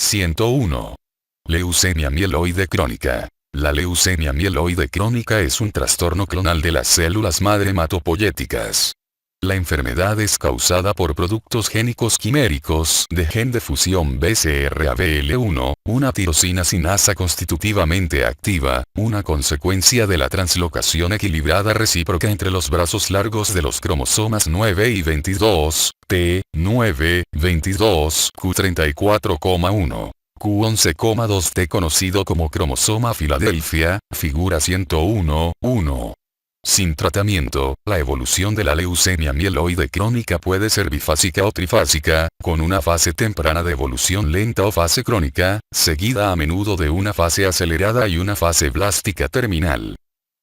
101. Leucemia mieloide crónica. La leucemia mieloide crónica es un trastorno clonal de las células madre hematopoyéticas. La enfermedad es causada por productos génicos quiméricos de gen de fusión BCR-ABL1, una tirosina sinasa constitutivamente activa, una consecuencia de la translocación equilibrada recíproca entre los brazos largos de los cromosomas 9 y 22, T9, 22, Q34,1. Q11,2T conocido como cromosoma Filadelfia, figura 101, 1. Sin tratamiento, la evolución de la leucemia mieloide crónica puede ser bifásica o trifásica, con una fase temprana de evolución lenta o fase crónica, seguida a menudo de una fase acelerada y una fase blástica terminal.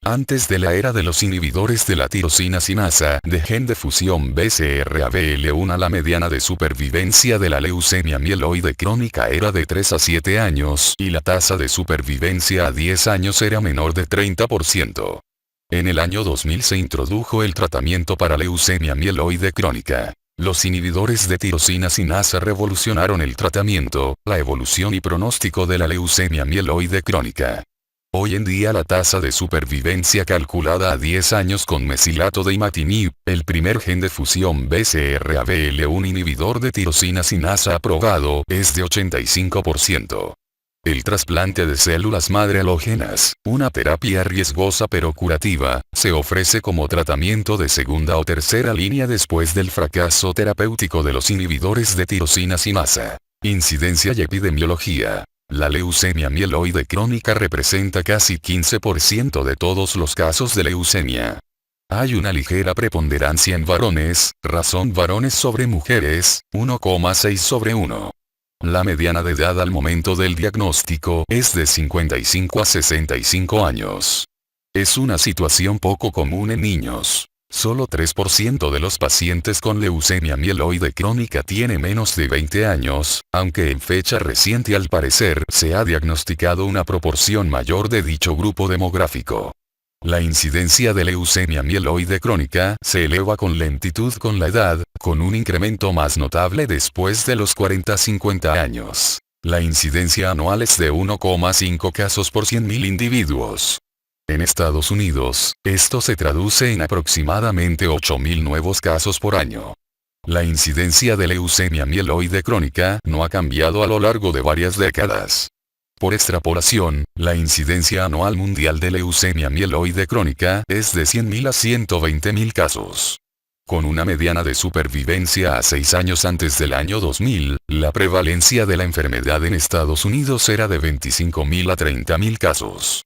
Antes de la era de los inhibidores de la tirosina sinasa de gen de fusión BCR-ABL1, la mediana de supervivencia de la leucemia mieloide crónica era de 3 a 7 años y la tasa de supervivencia a 10 años era menor de 30%. En el año 2000 se introdujo el tratamiento para leucemia mieloide crónica. Los inhibidores de tirosina sinasa revolucionaron el tratamiento, la evolución y pronóstico de la leucemia mieloide crónica. Hoy en día la tasa de supervivencia calculada a 10 años con mesilato de imatinib, el primer gen de fusión BCR-ABL1 inhibidor de tirosina sinasa aprobado, es de 85%. El trasplante de células madre halógenas, una terapia riesgosa pero curativa, se ofrece como tratamiento de segunda o tercera línea después del fracaso terapéutico de los inhibidores de tirosina sinasa. Incidencia y epidemiología. La leucemia mieloide crónica representa casi 15% de todos los casos de leucemia. Hay una ligera preponderancia en varones, razón varones sobre mujeres, 1,6 sobre 1. La mediana de edad al momento del diagnóstico es de 55 a 65 años. Es una situación poco común en niños. Solo 3% de los pacientes con leucemia mieloide crónica tiene menos de 20 años, aunque en fecha reciente al parecer se ha diagnosticado una proporción mayor de dicho grupo demográfico. La incidencia de leucemia mieloide crónica se eleva con lentitud con la edad, con un incremento más notable después de los 40-50 años. La incidencia anual es de 1,5 casos por 100.000 individuos. En Estados Unidos, esto se traduce en aproximadamente 8.000 nuevos casos por año. La incidencia de leucemia mieloide crónica no ha cambiado a lo largo de varias décadas. Por extrapolación, la incidencia anual mundial de leucemia mieloide crónica es de 100.000 a 120.000 casos. Con una mediana de supervivencia a 6 años antes del año 2000, la prevalencia de la enfermedad en Estados Unidos era de 25.000 a 30.000 casos.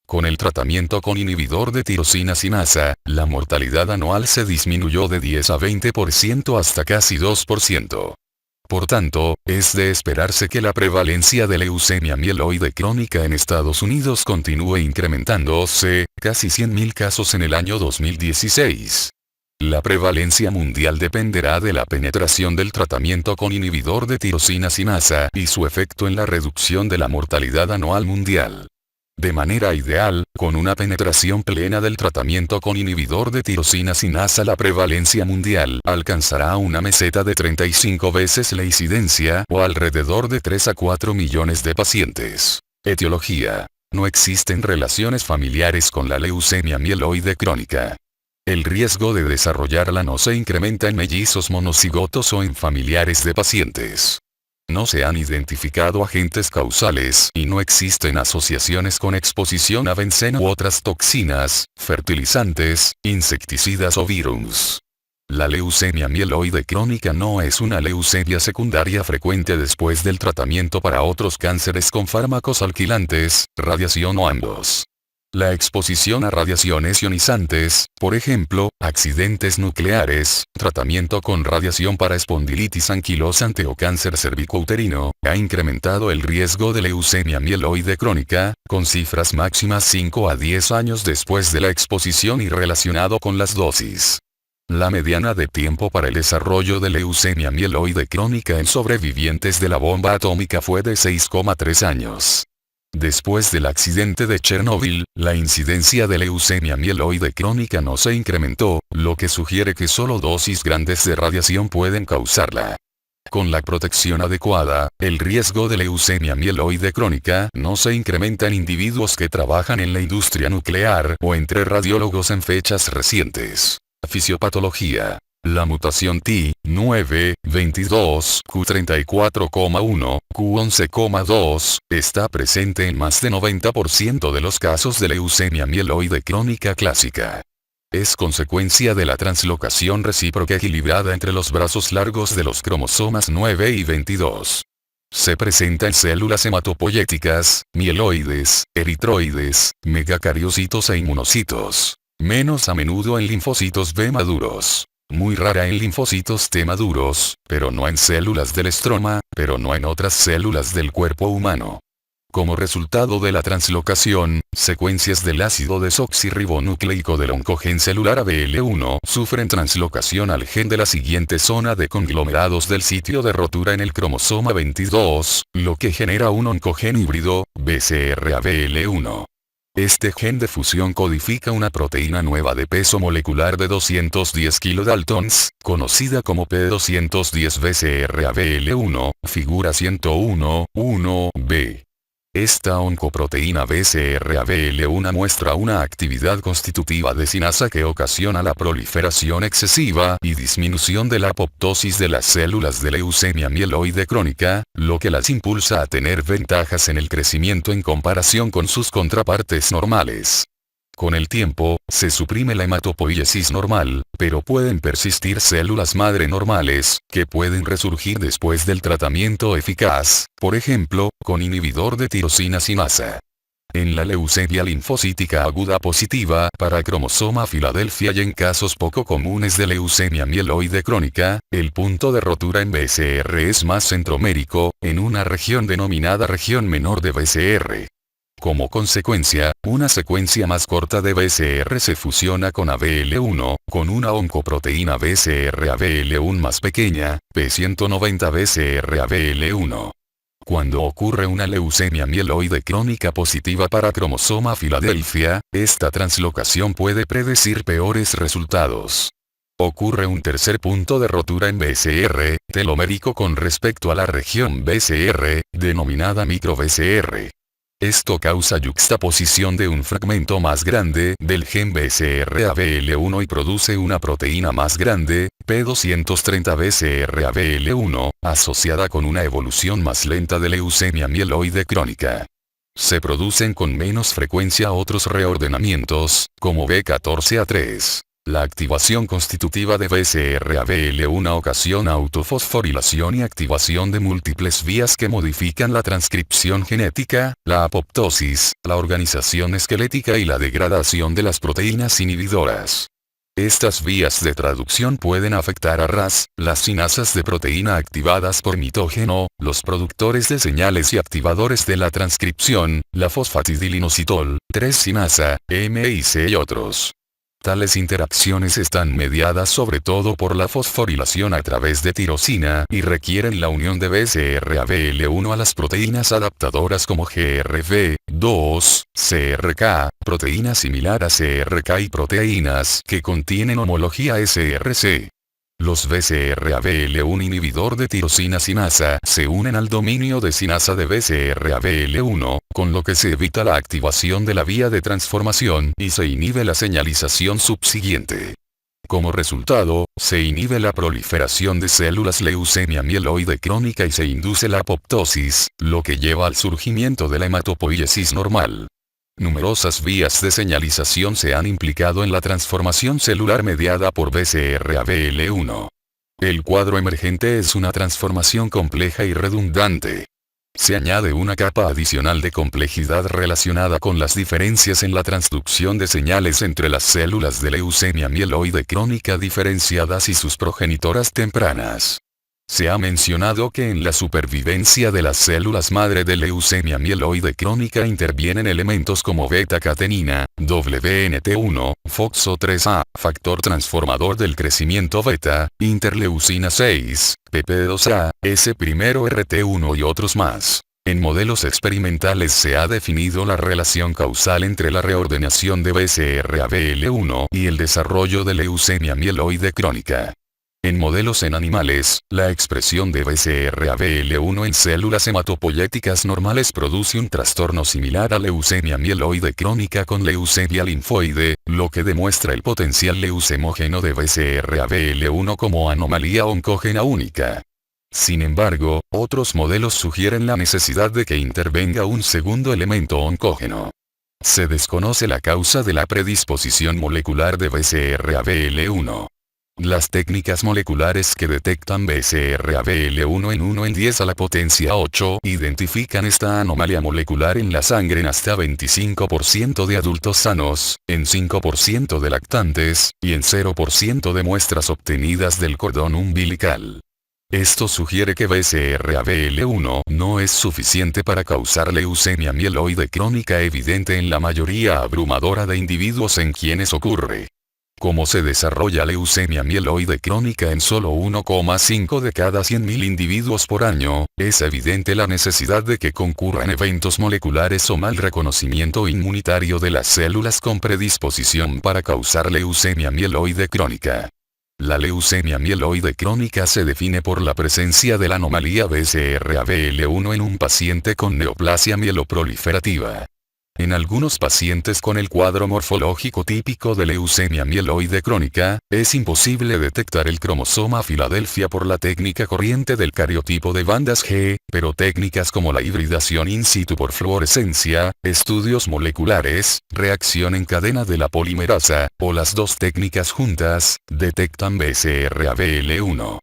Con el tratamiento con inhibidor de tirosina sinasa, la mortalidad anual se disminuyó de 10 a 20% hasta casi 2%. Por tanto, es de esperarse que la prevalencia de leucemia mieloide crónica en Estados Unidos continúe incrementándose, casi 100.000 casos en el año 2016. La prevalencia mundial dependerá de la penetración del tratamiento con inhibidor de tirosina sinasa y su efecto en la reducción de la mortalidad anual mundial. De manera ideal, con una penetración plena del tratamiento con inhibidor de tirosina sinasa, la prevalencia mundial alcanzará una meseta de 35 veces la incidencia o alrededor de 3 a 4 millones de pacientes. Etiología. No existen relaciones familiares con la leucemia mieloide crónica. El riesgo de desarrollarla no se incrementa en mellizos monocigotos o en familiares de pacientes. No se han identificado agentes causales y no existen asociaciones con exposición a benceno u otras toxinas, fertilizantes, insecticidas o virus. La leucemia mieloide crónica no es una leucemia secundaria frecuente después del tratamiento para otros cánceres con fármacos alquilantes, radiación o ambos. La exposición a radiaciones ionizantes, por ejemplo, accidentes nucleares, tratamiento con radiación para espondilitis anquilosante o cáncer cervicouterino, ha incrementado el riesgo de leucemia mieloide crónica, con cifras máximas 5 a 10 años después de la exposición y relacionado con las dosis. La mediana de tiempo para el desarrollo de leucemia mieloide crónica en sobrevivientes de la bomba atómica fue de 6,3 años. Después del accidente de Chernóbil, la incidencia de leucemia mieloide crónica no se incrementó, lo que sugiere que solo dosis grandes de radiación pueden causarla. Con la protección adecuada, el riesgo de leucemia mieloide crónica no se incrementa en individuos que trabajan en la industria nuclear o entre radiólogos en recientes. Fisiopatología. La mutación T922Q34,1, Q11,2, está presente en más de 90% de los casos de leucemia mieloide crónica clásica. Es consecuencia de la translocación recíproca equilibrada entre los brazos largos de los cromosomas 9 y 22. Se presenta en células hematopoyéticas, mieloides, eritroides, megacariocitos e inmunocitos. Menos a menudo en linfocitos B maduros. Muy rara en linfocitos T maduros, pero no en células del estroma, pero no en otras células del cuerpo humano. Como resultado de la translocación, secuencias del ácido desoxirribonucleico del oncogen celular ABL1 sufren translocación al gen de la siguiente zona de conglomerados del sitio de rotura en el cromosoma 22, lo que genera un oncogen híbrido, BCR-ABL1. Este gen de fusión codifica una proteína nueva de peso molecular de 210 kilodaltons, conocida como P210-BCR-ABL1, figura 101-1b. Esta oncoproteína BCR-ABL1 muestra una actividad constitutiva de sinasa que ocasiona la proliferación excesiva y disminución de la apoptosis de las células de leucemia mieloide crónica, lo que las impulsa a tener ventajas en el crecimiento en comparación con sus contrapartes normales. Con el tiempo, se suprime la hematopoiesis normal, pero pueden persistir células madre normales, que pueden resurgir después del tratamiento eficaz, por ejemplo, con inhibidor de tirosina sinasa. En la leucemia linfocítica aguda positiva para cromosoma Filadelfia y en casos poco comunes de leucemia mieloide crónica, el punto de rotura en BCR es más centromérico, en una región denominada región menor de BCR. Como consecuencia, una secuencia más corta de BCR se fusiona con ABL1, con una oncoproteína BCR-ABL1 más pequeña, P190-BCR-ABL1. Cuando ocurre una leucemia mieloide crónica positiva para cromosoma Filadelfia, esta translocación puede predecir peores resultados. Ocurre un tercer punto de rotura en BCR, telomérico con respecto a la región BCR, denominada micro-BCR. Esto causa yuxtaposición de un fragmento más grande del gen BCR-ABL1 y produce una proteína más grande, P230-BCR-ABL1, asociada con una evolución más lenta de leucemia mieloide crónica. Se producen con menos frecuencia otros reordenamientos, como B14A3. La activación constitutiva de BCR-ABL1 ocasiona autofosforilación y activación de múltiples vías que modifican la transcripción genética, la apoptosis, la organización esquelética y la degradación de las proteínas inhibidoras. Estas vías de traducción pueden afectar a RAS, las sinasas de proteína activadas por mitógeno, los productores de señales y activadores de la transcripción, la fosfatidilinositol, 3-sinasa, MIC y otros. Tales interacciones están mediadas sobre todo por la fosforilación a través de tirosina y requieren la unión de BCR-ABL1 a las proteínas adaptadoras como GRB2, CRK, proteína similar a CRK y proteínas que contienen homología SRC. Los BCR-ABL1 inhibidor de tirosina sinasa se unen al dominio de sinasa de BCR-ABL1, con lo que se evita la activación de la vía de transformación y se inhibe la señalización subsiguiente. Como resultado, se inhibe la proliferación de células leucemia mieloide crónica y se induce la apoptosis, lo que lleva al surgimiento de la hematopoiesis normal. Numerosas vías de señalización se han implicado en la transformación celular mediada por BCR-ABL1. El cuadro emergente es una transformación compleja y redundante. Se añade una capa adicional de complejidad relacionada con las diferencias en la transducción de señales entre las células de leucemia mieloide crónica diferenciadas y sus progenitoras tempranas. Se ha mencionado que en la supervivencia de las células madre de leucemia mieloide crónica intervienen elementos como beta-catenina, WNT1, FOXO3A, factor transformador del crecimiento beta, interleucina 6, PP2A, S'-RT1 y otros más. En modelos experimentales se ha definido la relación causal entre la reordenación de BCR-ABL1 y el desarrollo de leucemia mieloide crónica. En modelos en animales, la expresión de BCR-ABL1 en células hematopoyéticas normales produce un trastorno similar a leucemia mieloide crónica con leucemia linfoide, lo que demuestra el potencial leucemógeno de BCR-ABL1 como anomalía oncógena única. Sin embargo, otros modelos sugieren la necesidad de que intervenga un segundo elemento oncógeno. Se desconoce la causa de la predisposición molecular de BCR-ABL1. Las técnicas moleculares que detectan BCR-ABL1 en 1 en 10 a la potencia 8 identifican esta anomalía molecular en la sangre en hasta 25% de adultos sanos, en 5% de lactantes, y en 0% de muestras obtenidas del cordón umbilical. Esto sugiere que BCR-ABL1 no es suficiente para causar leucemia mieloide crónica evidente en la mayoría abrumadora de individuos en quienes ocurre. Como se desarrolla leucemia mieloide crónica en solo 1,5 de cada 100.000 individuos por año, es evidente la necesidad de que concurran eventos moleculares o mal reconocimiento inmunitario de las células con predisposición para causar leucemia mieloide crónica. La leucemia mieloide crónica se define por la presencia de la anomalía BCR-ABL1 en un paciente con neoplasia mieloproliferativa. En algunos pacientes con el cuadro morfológico típico de leucemia mieloide crónica, es imposible detectar el cromosoma Filadelfia por la técnica corriente del cariotipo de bandas G, pero técnicas como la hibridación in situ por fluorescencia, estudios moleculares, reacción en cadena de la polimerasa, o las dos técnicas juntas, detectan BCR-ABL1.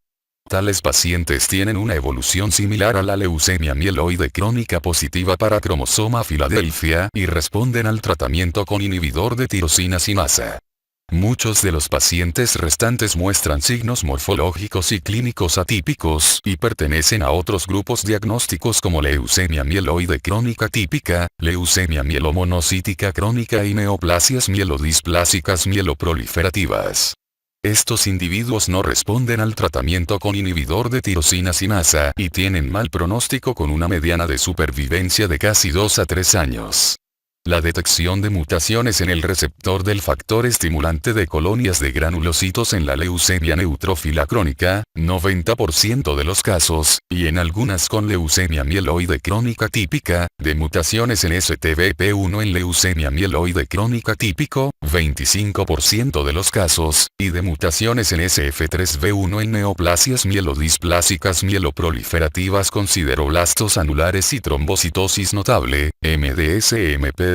Tales pacientes tienen una evolución similar a la leucemia mieloide crónica positiva para cromosoma Filadelfia y responden al tratamiento con inhibidor de tirosina sinasa. Muchos de los pacientes restantes muestran signos morfológicos y clínicos atípicos y pertenecen a otros grupos diagnósticos como leucemia mieloide crónica típica, leucemia mielomonocítica crónica y neoplasias mielodisplásicas mieloproliferativas. Estos individuos no responden al tratamiento con inhibidor de tirosina sinasa y tienen mal pronóstico con una mediana de supervivencia de casi 2 a 3 años. La detección de mutaciones en el receptor del factor estimulante de colonias de granulocitos en la leucemia neutrófila crónica, 90% de los casos, y en algunas con leucemia mieloide crónica típica, de mutaciones en STBP1 en leucemia mieloide crónica típico, 25% de los casos, y de mutaciones en SF3B1 en neoplasias mielodisplásicas mieloproliferativas con sideroblastos anulares y trombocitosis notable, MDS-MPDRST.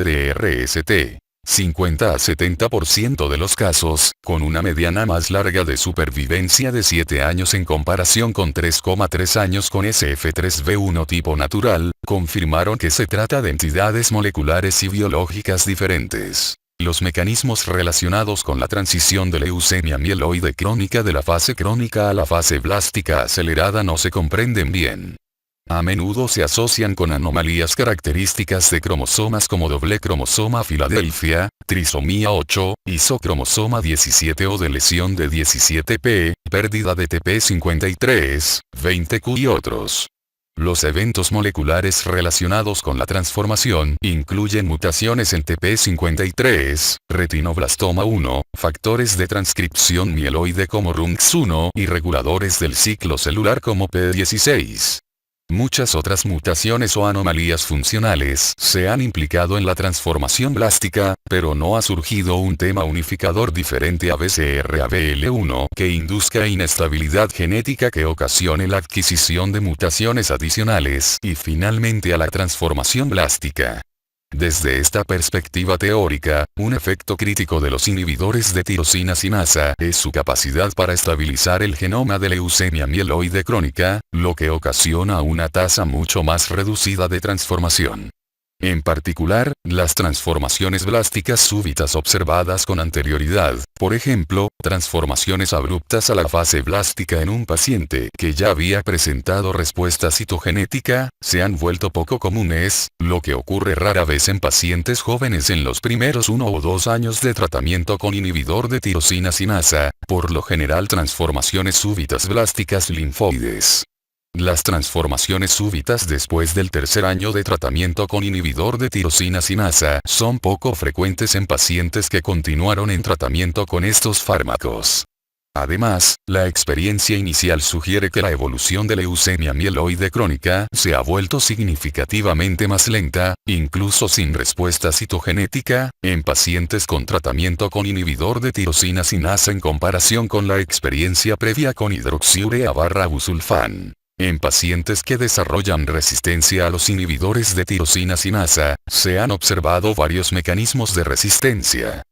50 a 70% de los casos, con una mediana más larga de supervivencia de 7 años en comparación con 3,3 años con SF3B1 tipo natural, confirmaron que se trata de entidades moleculares y biológicas diferentes. Los mecanismos relacionados con la transición de leucemia mieloide crónica de la fase crónica a la fase blástica acelerada no se comprenden bien. A menudo se asocian con anomalías características de cromosomas como doble cromosoma Filadelfia, trisomía 8, isocromosoma 17 o de lesión de 17p, pérdida de TP53, 20q y otros. Los eventos moleculares relacionados con la transformación incluyen mutaciones en TP53, retinoblastoma 1, factores de transcripción mieloide como RUNX1 y reguladores del ciclo celular como P16. Muchas otras mutaciones o anomalías funcionales se han implicado en la transformación blástica, pero no ha surgido un tema unificador diferente a BCR-ABL1 que induzca inestabilidad genética que ocasione la adquisición de mutaciones adicionales y finalmente a la transformación blástica. Desde esta perspectiva teórica, un efecto crítico de los inhibidores de tirosina sinasa es su capacidad para estabilizar el genoma de leucemia mieloide crónica, lo que ocasiona una tasa mucho más reducida de transformación. En particular, las transformaciones blásticas súbitas observadas con anterioridad, por ejemplo, transformaciones abruptas a la fase blástica en un paciente que ya había presentado respuesta citogenética, se han vuelto poco comunes, lo que ocurre rara vez en pacientes jóvenes en los primeros 1 o 2 años de tratamiento con inhibidor de tirosina sinasa, por lo general transformaciones súbitas blásticas linfoides. Las transformaciones súbitas después del tercer año de tratamiento con inhibidor de tirosina sinasa son poco frecuentes en pacientes que continuaron en tratamiento con estos fármacos. Además, la experiencia inicial sugiere que la evolución de leucemia mieloide crónica se ha vuelto significativamente más lenta, incluso sin respuesta citogenética, en pacientes con tratamiento con inhibidor de tirosina sinasa en comparación con la experiencia previa con hidroxiurea/busulfán. En pacientes que desarrollan resistencia a los inhibidores de tirosina sinasa, se han observado varios mecanismos de resistencia.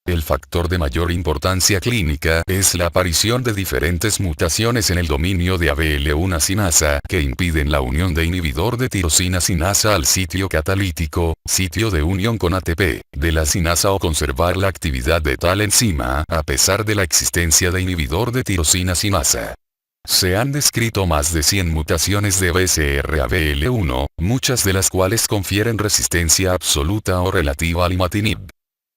El factor de mayor importancia clínica es la aparición de diferentes mutaciones en el dominio de ABL1 sinasa que impiden la unión de inhibidor de tirosina sinasa al sitio catalítico, sitio de unión con ATP, de la sinasa o conservar la actividad de tal enzima a pesar de la existencia de inhibidor de tirosina sinasa. Se han descrito más de 100 mutaciones de BCR-ABL1, muchas de las cuales confieren resistencia absoluta o relativa al imatinib.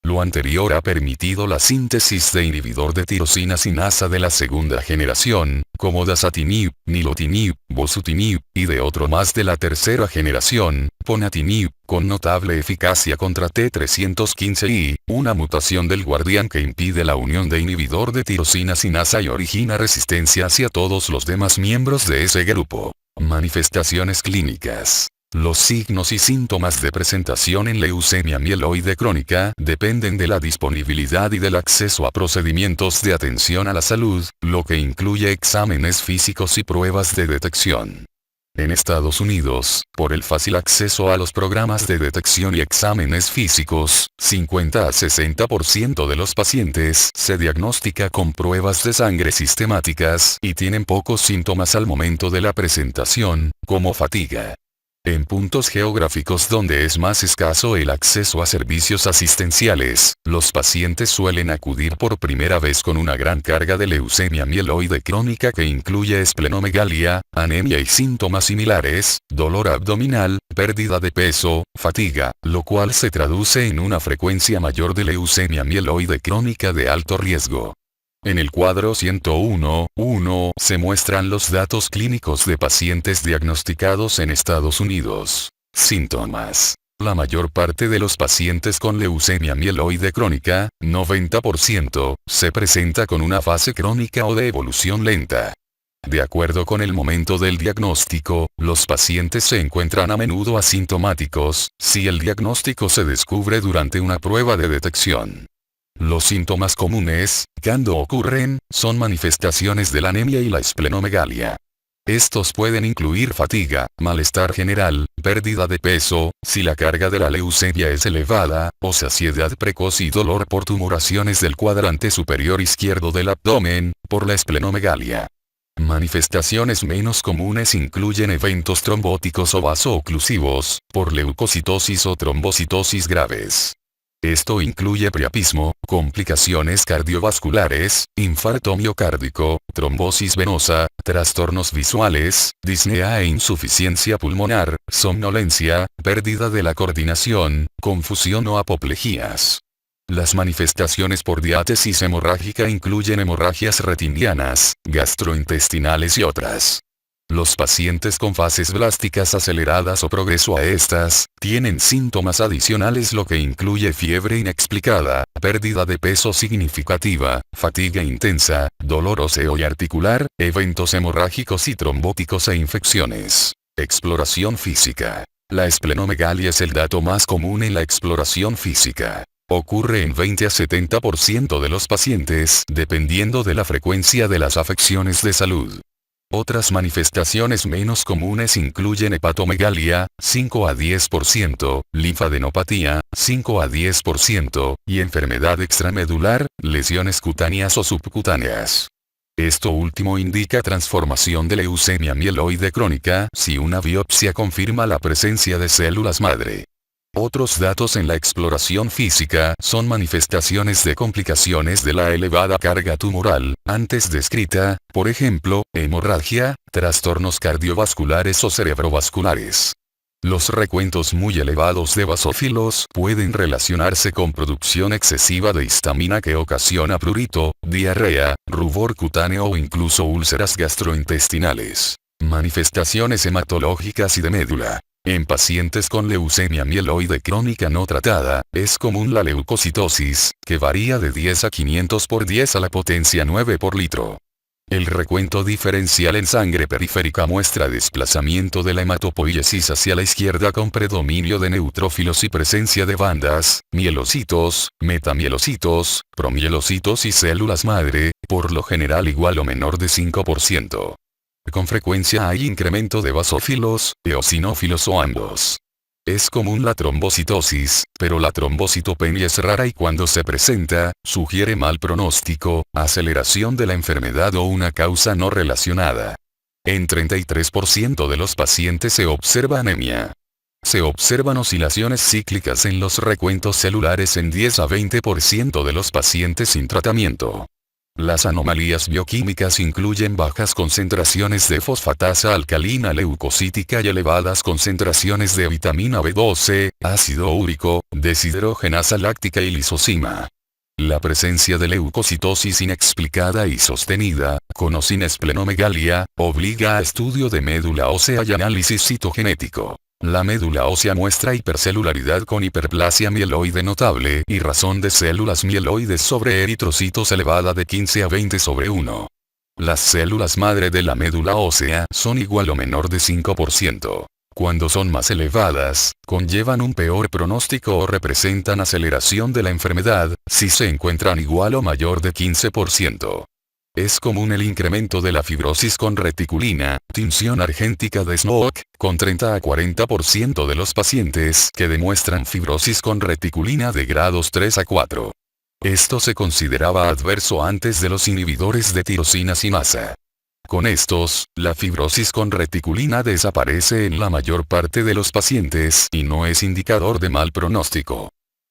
Lo anterior ha permitido la síntesis de inhibidor de tirosina sinasa de la segunda generación, como dasatinib, nilotinib, bosutinib, y de otro más de la tercera generación, ponatinib, con notable eficacia contra T315I, una mutación del guardián que impide la unión de inhibidor de tirosina sinasa y origina resistencia hacia todos los demás miembros de ese grupo. Manifestaciones clínicas. Los signos y síntomas de presentación en leucemia mieloide crónica dependen de la disponibilidad y del acceso a procedimientos de atención a la salud, lo que incluye exámenes físicos y pruebas de detección. En Estados Unidos, por el fácil acceso a los programas de detección y exámenes físicos, 50 a 60% de los pacientes se diagnostica con pruebas de sangre sistemáticas y tienen pocos síntomas al momento de la presentación, como fatiga. En puntos geográficos donde es más escaso el acceso a servicios asistenciales, los pacientes suelen acudir por primera vez con una gran carga de leucemia mieloide crónica que incluye esplenomegalia, anemia y síntomas similares, dolor abdominal, pérdida de peso, fatiga, lo cual se traduce en una frecuencia mayor de leucemia mieloide crónica de alto riesgo. En el cuadro 101.1 se muestran los datos clínicos de pacientes diagnosticados en Estados Unidos. Síntomas. La mayor parte de los pacientes con leucemia mieloide crónica, 90%, se presenta con una fase crónica o de evolución lenta. De acuerdo con el momento del diagnóstico, los pacientes se encuentran a menudo asintomáticos, si el diagnóstico se descubre durante una prueba de detección. Los síntomas comunes, cuando ocurren, son manifestaciones de la anemia y la esplenomegalia. Estos pueden incluir fatiga, malestar general, pérdida de peso, si la carga de la leucemia es elevada, o saciedad precoz y dolor por tumoraciones del cuadrante superior izquierdo del abdomen, por la esplenomegalia. Manifestaciones menos comunes incluyen eventos trombóticos o vasooclusivos, por leucocitosis o trombocitosis graves. Esto incluye priapismo, complicaciones cardiovasculares, infarto miocárdico, trombosis venosa, trastornos visuales, disnea e insuficiencia pulmonar, somnolencia, pérdida de la coordinación, confusión o apoplejías. Las manifestaciones por diátesis hemorrágica incluyen hemorragias retinianas, gastrointestinales y otras. Los pacientes con fases blásticas aceleradas o progreso a estas, tienen síntomas adicionales lo que incluye fiebre inexplicada, pérdida de peso significativa, fatiga intensa, dolor óseo y articular, eventos hemorrágicos y trombóticos e infecciones. Exploración física. La esplenomegalia es el dato más común en la exploración física. Ocurre en 20 a 70% de los pacientes, dependiendo de la frecuencia de las afecciones de salud. Otras manifestaciones menos comunes incluyen hepatomegalia, 5 a 10%, linfadenopatía, 5 a 10%, y enfermedad extramedular, lesiones cutáneas o subcutáneas. Esto último indica transformación de leucemia mieloide crónica si una biopsia confirma la presencia de células madre. Otros datos en la exploración física son manifestaciones de complicaciones de la elevada carga tumoral, antes descrita, por ejemplo, hemorragia, trastornos cardiovasculares o cerebrovasculares. Los recuentos muy elevados de basófilos pueden relacionarse con producción excesiva de histamina que ocasiona prurito, diarrea, rubor cutáneo o incluso úlceras gastrointestinales. Manifestaciones hematológicas y de médula. En pacientes con leucemia mieloide crónica no tratada, es común la leucocitosis, que varía de 10 a 500 por 10 a la potencia 9 por litro. El recuento diferencial en sangre periférica muestra desplazamiento de la hematopoiesis hacia la izquierda con predominio de neutrófilos y presencia de bandas, mielocitos, metamielocitos, promielocitos y células madre, por lo general igual o menor de 5%. Con frecuencia hay incremento de basófilos, eosinófilos o ambos. Es común la trombocitosis, pero la trombocitopenia es rara y cuando se presenta, sugiere mal pronóstico, aceleración de la enfermedad o una causa no relacionada. En 33% de los pacientes se observa anemia. Se observan oscilaciones cíclicas en los recuentos celulares en 10 a 20% de los pacientes sin tratamiento. Las anomalías bioquímicas incluyen bajas concentraciones de fosfatasa alcalina leucocítica y elevadas concentraciones de vitamina B12, ácido úrico, deshidrogenasa láctica y lisozima. La presencia de leucocitosis inexplicada y sostenida, con o sin esplenomegalia, obliga a estudio de médula ósea y análisis citogenético. La médula ósea muestra hipercelularidad con hiperplasia mieloide notable y razón de células mieloides sobre eritrocitos elevada de 15 a 20/1. Las células madre de la médula ósea son igual o menor de 5%. Cuando son más elevadas, conllevan un peor pronóstico o representan aceleración de la enfermedad, si se encuentran igual o mayor de 15%. Es común el incremento de la fibrosis con reticulina, tinción argéntica de SNOC, con 30 a 40% de los pacientes que demuestran fibrosis con reticulina de grados 3 a 4. Esto se consideraba adverso antes de los inhibidores de tirosina sinasa. Con estos, la fibrosis con reticulina desaparece en la mayor parte de los pacientes y no es indicador de mal pronóstico.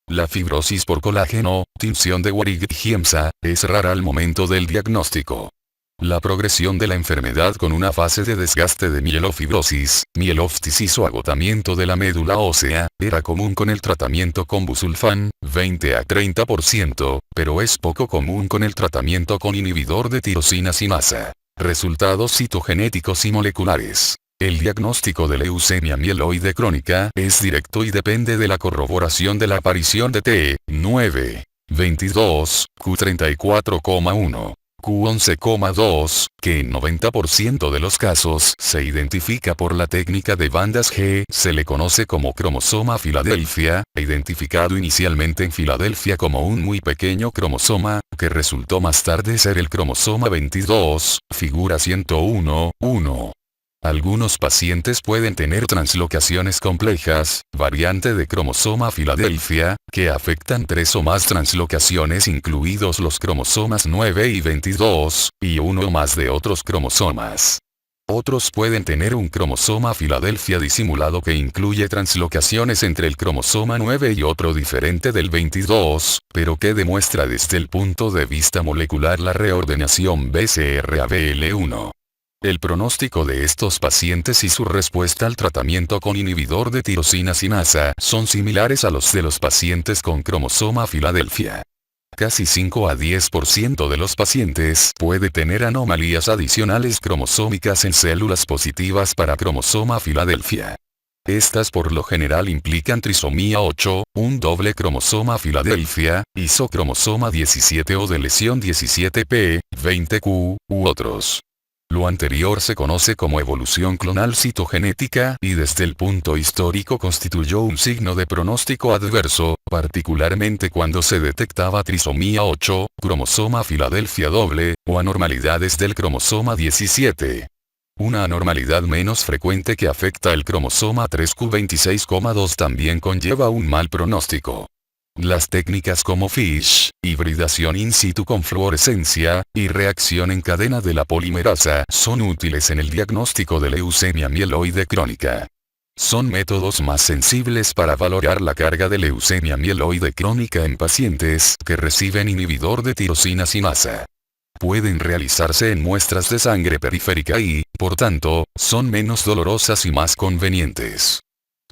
La fibrosis por colágeno, tinción de Warigg-Giemsa, es rara al momento del diagnóstico. La progresión de la enfermedad con una fase de desgaste de mielofibrosis, mieloftisis o agotamiento de la médula ósea, era común con el tratamiento con busulfán, 20 a 30%, pero es poco común con el tratamiento con inhibidor de tirosina sinasa. Resultados citogenéticos y moleculares. El diagnóstico de leucemia mieloide crónica es directo y depende de la corroboración de la aparición de T9, 22, Q34,1, Q11,2, que en 90% de los casos se identifica por la técnica de bandas G. Se le conoce como cromosoma Filadelfia, identificado inicialmente en Filadelfia como un muy pequeño cromosoma, que resultó más tarde ser el cromosoma 22, figura 101.1. Algunos pacientes pueden tener translocaciones complejas, variante de cromosoma Filadelfia, que afectan 3 o más translocaciones incluidos los cromosomas 9 y 22, y uno o más de otros cromosomas. Otros pueden tener un cromosoma Filadelfia disimulado que incluye translocaciones entre el cromosoma 9 y otro diferente del 22, pero que demuestra desde el punto de vista molecular la reordenación BCR-ABL1. El pronóstico de estos pacientes y su respuesta al tratamiento con inhibidor de tirosina sinasa son similares a los de los pacientes con cromosoma Filadelfia. Casi 5 a 10% de los pacientes puede tener anomalías adicionales cromosómicas en células positivas para cromosoma Filadelfia. Estas por lo general implican trisomía 8, un doble cromosoma Filadelfia, isocromosoma 17 o de lesión 17p, 20q, u otros. Lo anterior se conoce como evolución clonal citogenética y desde el punto histórico constituyó un signo de pronóstico adverso, particularmente cuando se detectaba trisomía 8, cromosoma Filadelfia doble, o anormalidades del cromosoma 17. Una anormalidad menos frecuente que afecta el cromosoma 3q26,2 también conlleva un mal pronóstico. Las técnicas como FISH, hibridación in situ con fluorescencia, y reacción en cadena de la polimerasa son útiles en el diagnóstico de leucemia mieloide crónica. Son métodos más sensibles para valorar la carga de leucemia mieloide crónica en pacientes que reciben inhibidor de tirosina sinasa. Pueden realizarse en muestras de sangre periférica y, por tanto, son menos dolorosas y más convenientes.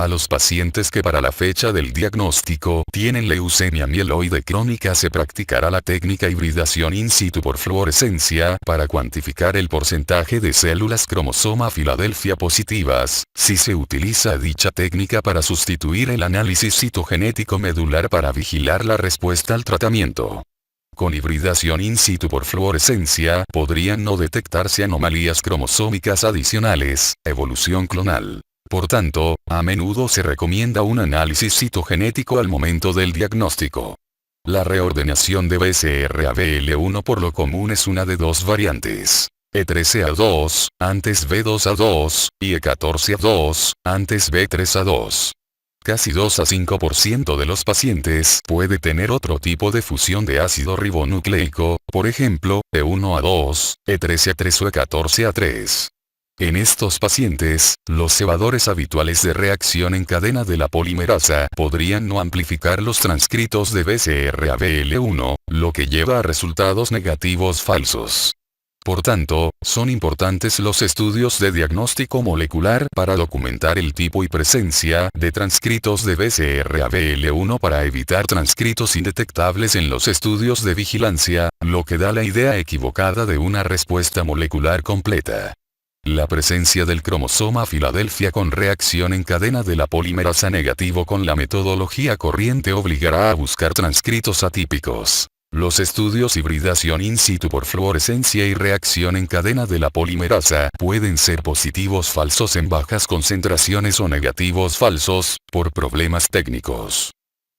A los pacientes que para la fecha del diagnóstico tienen leucemia mieloide crónica se practicará la técnica hibridación in situ por fluorescencia para cuantificar el porcentaje de células cromosoma Filadelfia positivas, si se utiliza dicha técnica para sustituir el análisis citogenético medular para vigilar la respuesta al tratamiento. Con hibridación in situ por fluorescencia podrían no detectarse anomalías cromosómicas adicionales, evolución clonal. Por tanto, a menudo se recomienda un análisis citogenético al momento del diagnóstico. La reordenación de BCR-ABL1 por lo común es una de dos variantes. E13A2, antes B2A2, y E14A2, antes B3A2. Casi 2 a 5% de los pacientes puede tener otro tipo de fusión de ácido ribonucleico, por ejemplo, E1A2, E13A3 o E14A3. En estos pacientes, los cebadores habituales de reacción en cadena de la polimerasa podrían no amplificar los transcritos de BCR-ABL1, lo que lleva a resultados negativos falsos. Por tanto, son importantes los estudios de diagnóstico molecular para documentar el tipo y presencia de transcritos de BCR-ABL1 para evitar transcritos indetectables en los estudios de vigilancia, lo que da la idea equivocada de una respuesta molecular completa. La presencia del cromosoma Filadelfia con reacción en cadena de la polimerasa negativo con la metodología corriente obligará a buscar transcritos atípicos. Los estudios hibridación in situ por fluorescencia y reacción en cadena de la polimerasa pueden ser positivos falsos en bajas concentraciones o negativos falsos, por problemas técnicos.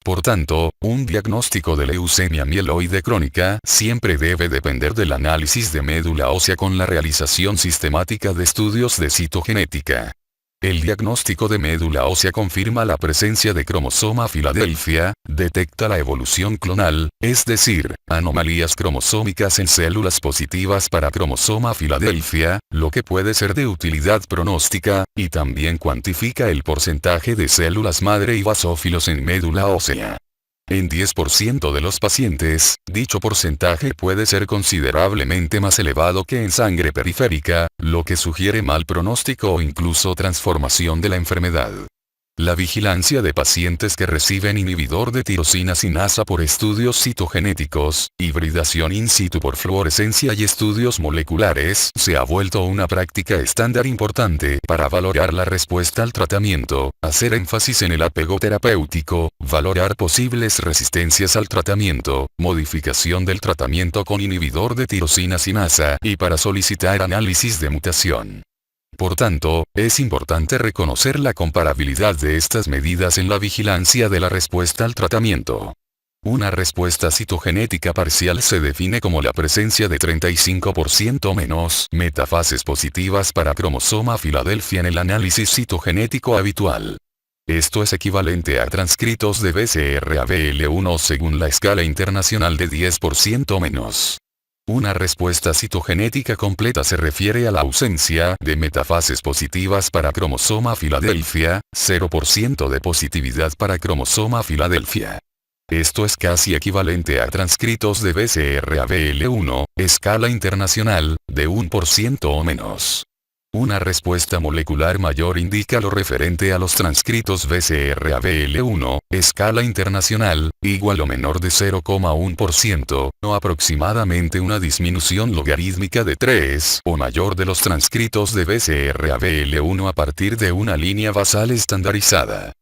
Por tanto, un diagnóstico de leucemia mieloide crónica siempre debe depender del análisis de médula ósea con la realización sistemática de estudios de citogenética. El diagnóstico de médula ósea confirma la presencia de cromosoma Filadelfia, detecta la evolución clonal, es decir, anomalías cromosómicas en células positivas para cromosoma Filadelfia, lo que puede ser de utilidad pronóstica, y también cuantifica el porcentaje de células madre y basófilos en médula ósea. En 10% de los pacientes, dicho porcentaje puede ser considerablemente más elevado que en sangre periférica, lo que sugiere mal pronóstico o incluso transformación de la enfermedad. La vigilancia de pacientes que reciben inhibidor de tirosina sinasa por estudios citogenéticos, hibridación in situ por fluorescencia y estudios moleculares se ha vuelto una práctica estándar importante para valorar la respuesta al tratamiento, hacer énfasis en el apego terapéutico, valorar posibles resistencias al tratamiento, modificación del tratamiento con inhibidor de tirosina sinasa y para solicitar análisis de mutación. Por tanto, es importante reconocer la comparabilidad de estas medidas en la vigilancia de la respuesta al tratamiento. Una respuesta citogenética parcial se define como la presencia de 35% menos metafases positivas para cromosoma Filadelfia en el análisis citogenético habitual. Esto es equivalente a transcritos de BCR-ABL1 según la escala internacional de 10% menos. Una respuesta citogenética completa se refiere a la ausencia de metafases positivas para cromosoma Filadelfia, 0% de positividad para cromosoma Filadelfia. Esto es casi equivalente a transcritos de BCR-ABL1, escala internacional, de 1% o menos. Una respuesta molecular mayor indica lo referente a los transcritos BCR-ABL1, escala internacional, igual o menor de 0,1%, o aproximadamente una disminución logarítmica de 3 o mayor de los transcritos de BCR-ABL1 a partir de una línea basal estandarizada.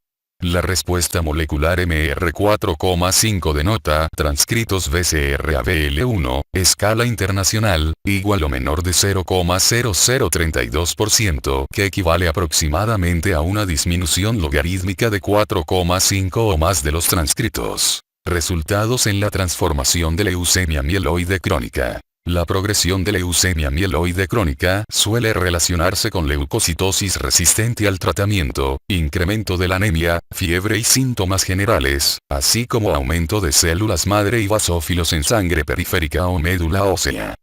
La respuesta molecular MR4,5 denota transcritos BCR-ABL1, escala internacional, igual o menor de 0,0032%, que equivale aproximadamente a una disminución logarítmica de 4,5 o más de los transcritos. Resultados en la transformación de leucemia mieloide crónica. La progresión de leucemia mieloide crónica suele relacionarse con leucocitosis resistente al tratamiento, incremento de la anemia, fiebre y síntomas generales, así como aumento de células madre y basófilos en sangre periférica o médula ósea.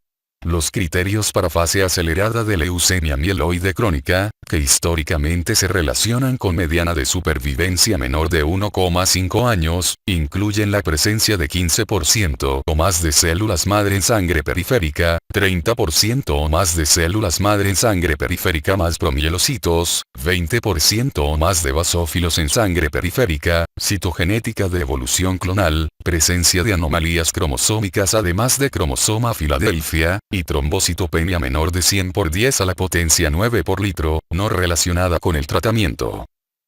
Los criterios para fase acelerada de leucemia mieloide crónica, que históricamente se relacionan con mediana de supervivencia menor de 1,5 años, incluyen la presencia de 15% o más de células madre en sangre periférica, 30% o más de células madre en sangre periférica más promielocitos, 20% o más de basófilos en sangre periférica, citogenética de evolución clonal, presencia de anomalías cromosómicas además de cromosoma Filadelfia, y trombocitopenia menor de 100 por 10 a la potencia 9 por litro, no relacionada con el tratamiento.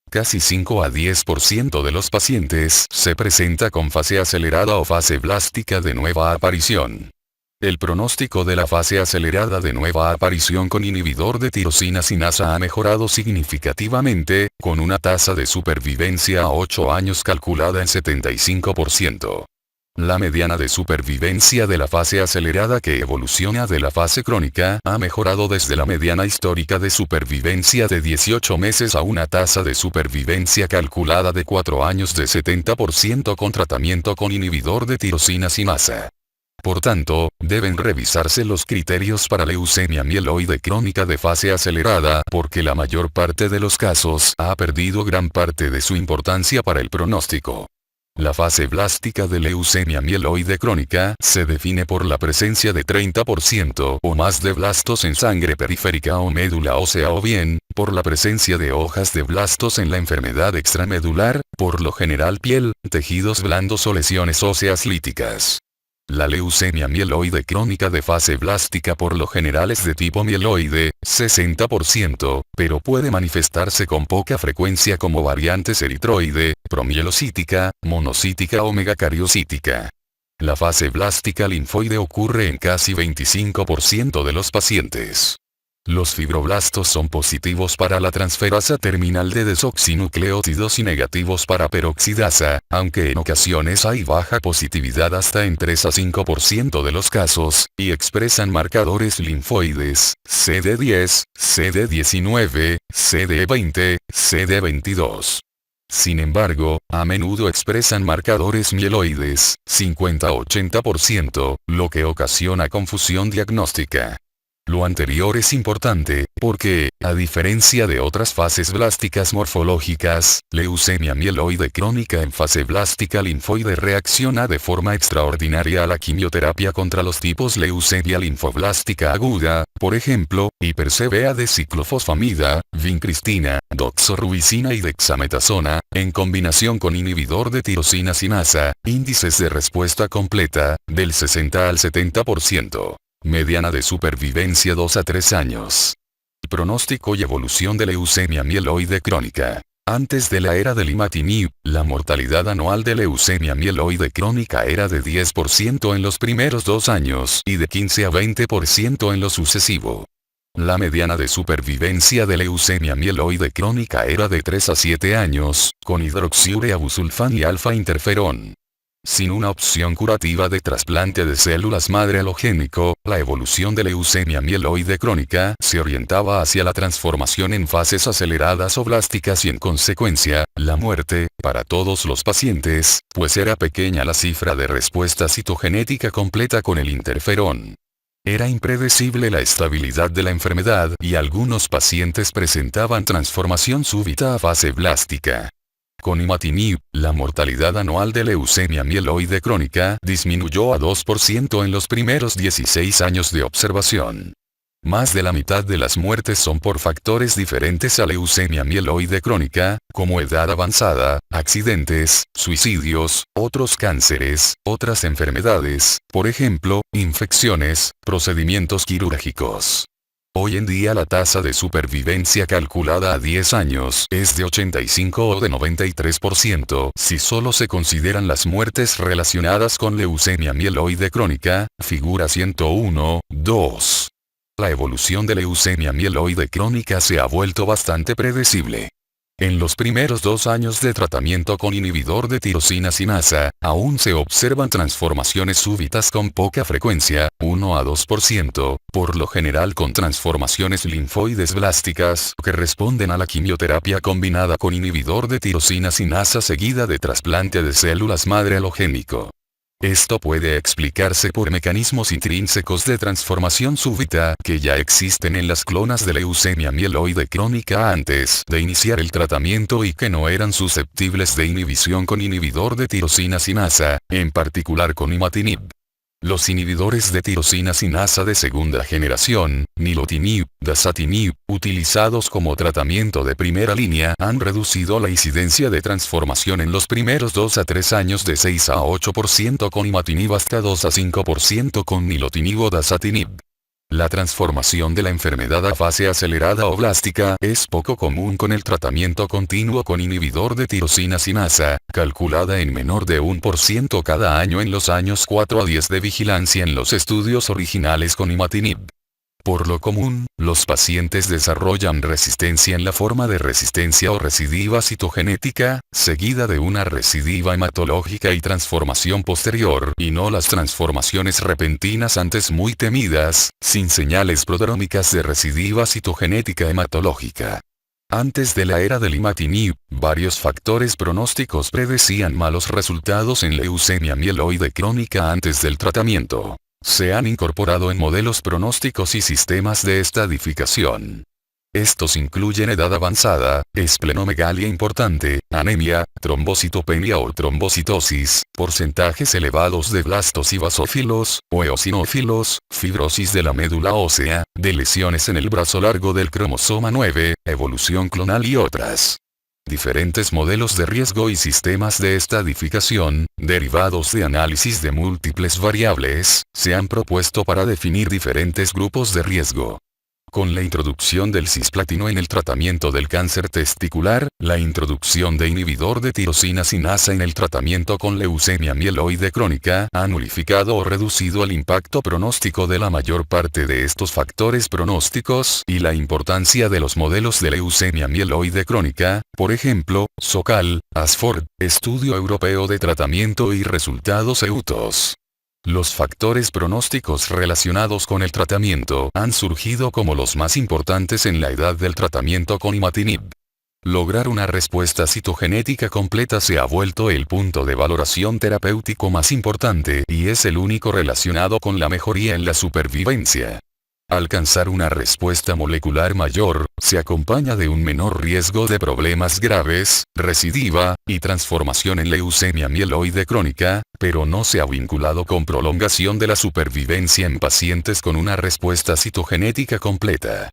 Casi 5 a 10% de los pacientes se presenta con fase acelerada o fase blástica de nueva aparición. El pronóstico de la fase acelerada de nueva aparición con inhibidor de tirosina sinasa ha mejorado significativamente, con una tasa de supervivencia a 8 años calculada en 75%. La mediana de supervivencia de la fase acelerada que evoluciona de la fase crónica ha mejorado desde la mediana histórica de supervivencia de 18 meses a una tasa de supervivencia calculada de 4 años de 70% con tratamiento con inhibidor de tirosina sinasa. Por tanto, deben revisarse los criterios para leucemia mieloide crónica de fase acelerada porque la mayor parte de los casos ha perdido gran parte de su importancia para el pronóstico. La fase blástica de leucemia mieloide crónica se define por la presencia de 30% o más de blastos en sangre periférica o médula ósea o bien, por la presencia de hojas de blastos en la enfermedad extramedular, por lo general piel, tejidos blandos o lesiones óseas líticas. La leucemia mieloide crónica de fase blástica por lo general es de tipo mieloide, 60%, pero puede manifestarse con poca frecuencia como variantes eritroide, promielocítica, monocítica o megacariocítica. La fase blástica linfoide ocurre en casi 25% de los pacientes. Los fibroblastos son positivos para la transferasa terminal de desoxinucleótidos y negativos para peroxidasa, aunque en ocasiones hay baja positividad hasta en 3 a 5% de los casos, y expresan marcadores linfoides, CD10, CD19, CD20, CD22. Sin embargo, a menudo expresan marcadores mieloides, 50-80%, lo que ocasiona confusión diagnóstica. Lo anterior es importante, porque, a diferencia de otras fases blásticas morfológicas, leucemia mieloide crónica en fase blástica linfoide reacciona de forma extraordinaria a la quimioterapia contra los tipos leucemia linfoblástica aguda, por ejemplo, hiperCBA de ciclofosfamida, vincristina, doxorubicina y dexametasona, en combinación con inhibidor de tirosina sinasa, índices de respuesta completa, del 60 al 70%. Mediana de supervivencia 2 a 3 años. Pronóstico y evolución de leucemia mieloide crónica. Antes de la era del imatinib, la mortalidad anual de leucemia mieloide crónica era de 10% en los primeros 2 años y de 15 a 20% en lo sucesivo. La mediana de supervivencia de leucemia mieloide crónica era de 3 a 7 años, con hidroxiureabusulfán y alfa-interferón. Sin una opción curativa de trasplante de células madre halogénico, la evolución de leucemia mieloide crónica se orientaba hacia la transformación en fases aceleradas o blásticas y en consecuencia, la muerte, para todos los pacientes, pues era pequeña la cifra de respuesta citogenética completa con el interferón. Era impredecible la estabilidad de la enfermedad y algunos pacientes presentaban transformación súbita a fase blástica. Con imatinib, la mortalidad anual de leucemia mieloide crónica disminuyó a 2% en los primeros 16 años de observación. Más de la mitad de las muertes son por factores diferentes a leucemia mieloide crónica, como edad avanzada, accidentes, suicidios, otros cánceres, otras enfermedades, por ejemplo, infecciones, procedimientos quirúrgicos. Hoy en día la tasa de supervivencia calculada a 10 años es de 85 o de 93% si solo se consideran las muertes relacionadas con leucemia mieloide crónica, figura 101-2. La evolución de leucemia mieloide crónica se ha vuelto bastante predecible. En los primeros 2 años de tratamiento con inhibidor de tirosina sinasa, aún se observan transformaciones súbitas con poca frecuencia, 1 a 2%, por lo general con transformaciones linfoides blásticas que responden a la quimioterapia combinada con inhibidor de tirosina sinasa seguida de trasplante de células madre halogénico. Esto puede explicarse por mecanismos intrínsecos de transformación súbita que ya existen en las clonas de leucemia mieloide crónica antes de iniciar el tratamiento y que no eran susceptibles de inhibición con inhibidor de tirosina sinasa, en particular con imatinib. Los inhibidores de tirosina sinasa de segunda generación, nilotinib, dasatinib, utilizados como tratamiento de primera línea, han reducido la incidencia de transformación en los primeros 2 a 3 años de 6 a 8% con imatinib hasta 2 a 5% con nilotinib o dasatinib. La transformación de la enfermedad a fase acelerada o blástica es poco común con el tratamiento continuo con inhibidor de tirosina sinasa, calculada en menor de 1% cada año en los años 4 a 10 de vigilancia en los estudios originales con imatinib. Por lo común, los pacientes desarrollan resistencia en la forma de resistencia o recidiva citogenética, seguida de una recidiva hematológica y transformación posterior, y no las transformaciones repentinas antes muy temidas, sin señales prodrómicas de recidiva citogenética hematológica. Antes de la era del imatinib, varios factores pronósticos predecían malos resultados en leucemia mieloide crónica antes del tratamiento. Se han incorporado en modelos pronósticos y sistemas de estadificación. Estos incluyen edad avanzada, esplenomegalia importante, anemia, trombocitopenia o trombocitosis, porcentajes elevados de blastos y basófilos, o eosinófilos, fibrosis de la médula ósea, de lesiones en el brazo largo del cromosoma 9, evolución clonal y otras. Diferentes modelos de riesgo y sistemas de estadificación, derivados de análisis de múltiples variables, se han propuesto para definir diferentes grupos de riesgo. Con la introducción del cisplatino en el tratamiento del cáncer testicular, la introducción de inhibidor de tirosina sinasa en el tratamiento con leucemia mieloide crónica ha nulificado o reducido el impacto pronóstico de la mayor parte de estos factores pronósticos y la importancia de los modelos de leucemia mieloide crónica, por ejemplo, SOCAL, ASFORD, Estudio Europeo de Tratamiento y Resultados EUTOS. Los factores pronósticos relacionados con el tratamiento han surgido como los más importantes en la edad del tratamiento con imatinib. Lograr una respuesta citogenética completa se ha vuelto el punto de valoración terapéutico más importante y es el único relacionado con la mejoría en la supervivencia. Alcanzar una respuesta molecular mayor, se acompaña de un menor riesgo de problemas graves, recidiva, y transformación en leucemia mieloide crónica, pero no se ha vinculado con prolongación de la supervivencia en pacientes con una respuesta citogenética completa.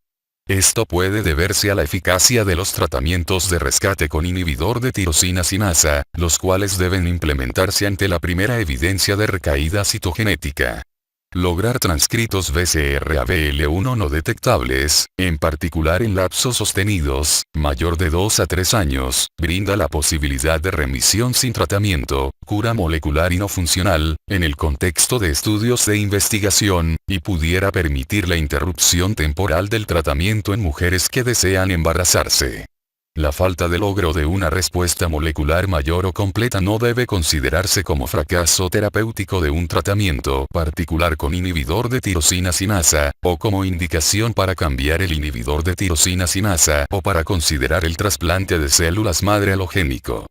Esto puede deberse a la eficacia de los tratamientos de rescate con inhibidor de tirosina sinasa, los cuales deben implementarse ante la primera evidencia de recaída citogenética. Lograr transcritos BCR-ABL1 no detectables, en particular en lapsos sostenidos, mayor de 2 a 3 años, brinda la posibilidad de remisión sin tratamiento, cura molecular y no funcional, en el contexto de estudios de investigación, y pudiera permitir la interrupción temporal del tratamiento en mujeres que desean embarazarse. La falta de logro de una respuesta molecular mayor o completa no debe considerarse como fracaso terapéutico de un tratamiento particular con inhibidor de tirosina sinasa, o como indicación para cambiar el inhibidor de tirosina sinasa o para considerar el trasplante de células madre halogénico.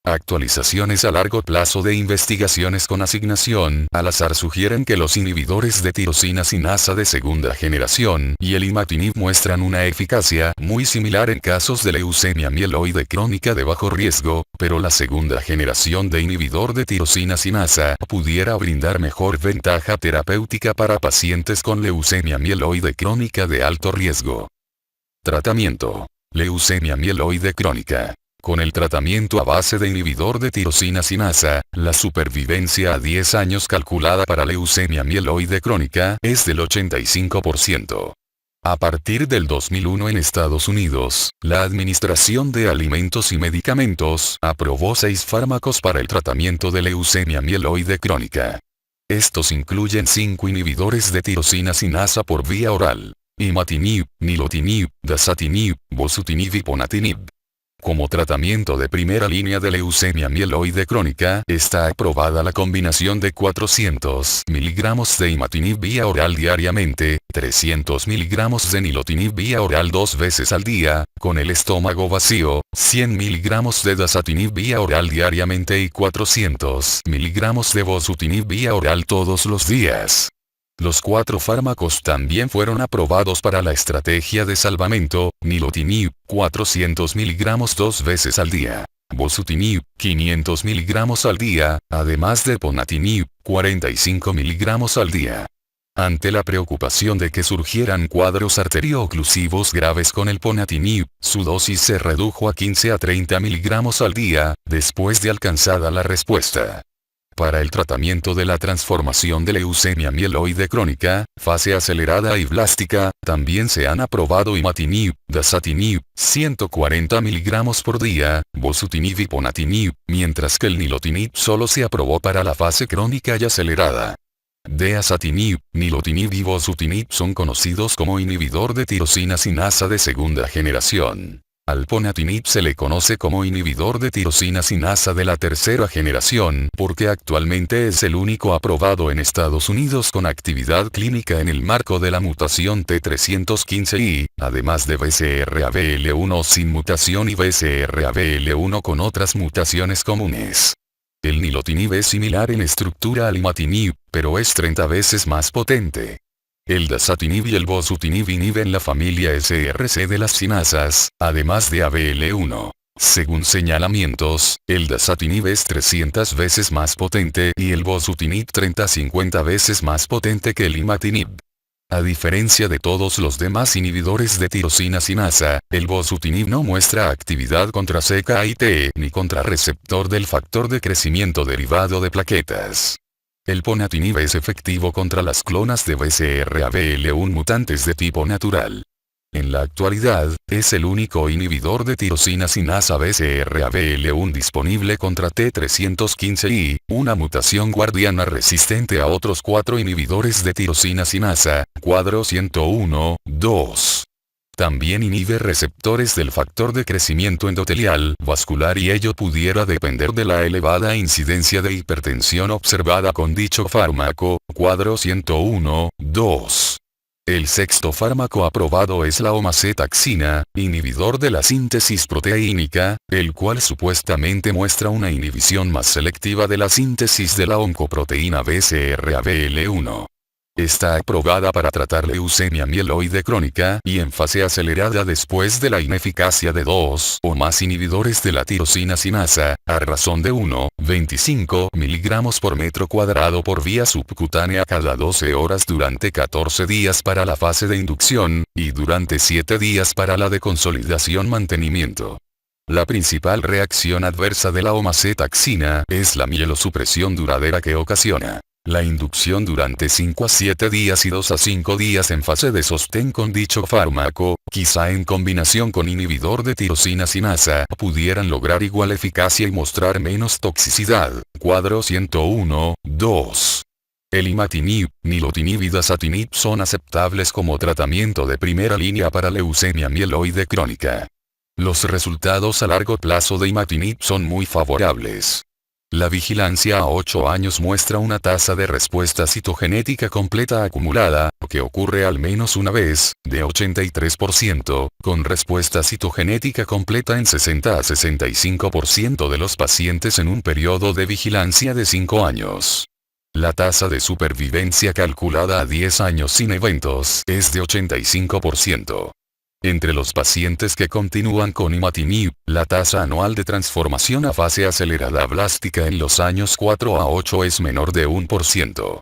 Actualizaciones a largo plazo de investigaciones con asignación al azar sugieren que los inhibidores de tirosina sinasa de segunda generación y el imatinib muestran una eficacia muy similar en casos de leucemia mieloide crónica de bajo riesgo, pero la segunda generación de inhibidor de tirosina sinasa pudiera brindar mejor ventaja terapéutica para pacientes con leucemia mieloide crónica de alto riesgo. Tratamiento: leucemia mieloide crónica. Con el tratamiento a base de inhibidor de tirosina sinasa, la supervivencia a 10 años calculada para leucemia mieloide crónica es del 85%. A partir del 2001 en Estados Unidos, la Administración de Alimentos y Medicamentos aprobó 6 fármacos para el tratamiento de leucemia mieloide crónica. Estos incluyen 5 inhibidores de tirosina sinasa por vía oral: imatinib, nilotinib, dasatinib, bosutinib y ponatinib. Como tratamiento de primera línea de leucemia mieloide crónica, está aprobada la combinación de 400 mg de imatinib vía oral diariamente, 300 mg de nilotinib vía oral 2 veces al día, con el estómago vacío, 100 mg de dasatinib vía oral diariamente y 400 mg de bosutinib vía oral todos los días. Los 4 fármacos también fueron aprobados para la estrategia de salvamento: nilotinib, 400 mg 2 veces al día. Bosutinib, 500 mg al día, además de ponatinib, 45 mg al día. Ante la preocupación de que surgieran cuadros arterioclusivos graves con el ponatinib, su dosis se redujo a 15 a 30 mg al día, después de alcanzada la respuesta. Para el tratamiento de la transformación de leucemia mieloide crónica, fase acelerada y blástica, también se han aprobado imatinib, dasatinib, 140 mg por día, bosutinib y ponatinib, mientras que el nilotinib solo se aprobó para la fase crónica y acelerada. Dasatinib, nilotinib y bosutinib son conocidos como inhibidor de tirosina sinasa de segunda generación. Al ponatinib se le conoce como inhibidor de tirosina sinasa de la tercera generación porque actualmente es el único aprobado en Estados Unidos con actividad clínica en el marco de la mutación T315I, además de BCR-ABL1 sin mutación y BCR-ABL1 con otras mutaciones comunes. El nilotinib es similar en estructura al imatinib, pero es 30 veces más potente. El dasatinib y el bosutinib inhiben la familia SRC de las sinasas, además de ABL1. Según señalamientos, el dasatinib es 300 veces más potente y el bosutinib 30-50 veces más potente que el imatinib. A diferencia de todos los demás inhibidores de tirosina sinasa, el bosutinib no muestra actividad contra CKIT ni contra receptor del factor de crecimiento derivado de plaquetas. El ponatinib es efectivo contra las clonas de BCR-ABL1 mutantes de tipo natural. En la actualidad, es el único inhibidor de tirosina sinasa BCR-ABL1 disponible contra T315I, una mutación guardiana resistente a otros 4 inhibidores de tirosina sinasa, cuadro 101-2. También inhibe receptores del factor de crecimiento endotelial vascular y ello pudiera depender de la elevada incidencia de hipertensión observada con dicho fármaco, cuadro 101-2. El sexto fármaco aprobado es la omacetaxina, inhibidor de la síntesis proteínica, el cual supuestamente muestra una inhibición más selectiva de la síntesis de la oncoproteína BCR-ABL1. Está aprobada para tratar leucemia mieloide crónica y en fase acelerada después de la ineficacia de 2 o más inhibidores de la tirosina sinasa, a razón de 1,25 mg por metro cuadrado por vía subcutánea cada 12 horas durante 14 días para la fase de inducción, y durante 7 días para la de consolidación-mantenimiento. La principal reacción adversa de la omacetaxina es la mielosupresión duradera que ocasiona la inducción durante 5 a 7 días y 2 a 5 días en fase de sostén con dicho fármaco, quizá en combinación con inhibidor de tirosina sinasa, pudieran lograr igual eficacia y mostrar menos toxicidad. Cuadro 101-2. El imatinib, nilotinib y dasatinib son aceptables como tratamiento de primera línea para leucemia mieloide crónica. Los resultados a largo plazo de imatinib son muy favorables. La vigilancia a 8 años muestra una tasa de respuesta citogenética completa acumulada, que ocurre al menos una vez, de 83%, con respuesta citogenética completa en 60 a 65% de los pacientes en un periodo de vigilancia de 5 años. La tasa de supervivencia calculada a 10 años sin eventos es de 85%. Entre los pacientes que continúan con imatinib, la tasa anual de transformación a fase acelerada blástica en los años 4 a 8 es menor de 1%.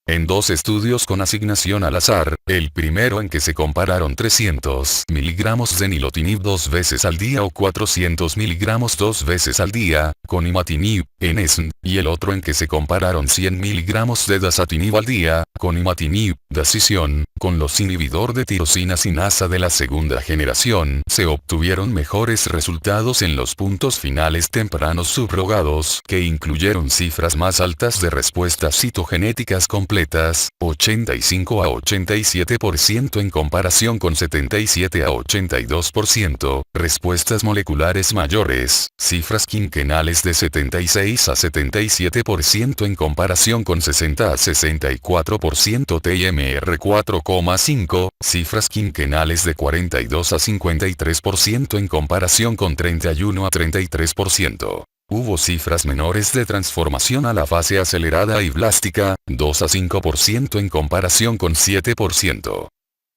En 2 estudios con asignación al azar, el primero en que se compararon 300 mg de nilotinib 2 veces al día o 400 mg 2 veces al día, con imatinib, en ESN, y el otro en que se compararon 100 mg de dasatinib al día, con imatinib, Dacisión, con los inhibidor de tirosina sinasa de la segunda generación, se obtuvieron mejores resultados en los puntos finales tempranos subrogados, que incluyeron cifras más altas de respuestas citogenéticas completas completas, 85 a 87% en comparación con 77 a 82%, respuestas moleculares mayores, cifras quinquenales de 76 a 77% en comparación con 60 a 64%, TMR 4,5, cifras quinquenales de 42 a 53% en comparación con 31 a 33%. Hubo cifras menores de transformación a la fase acelerada y blástica, 2 a 5% en comparación con 7%.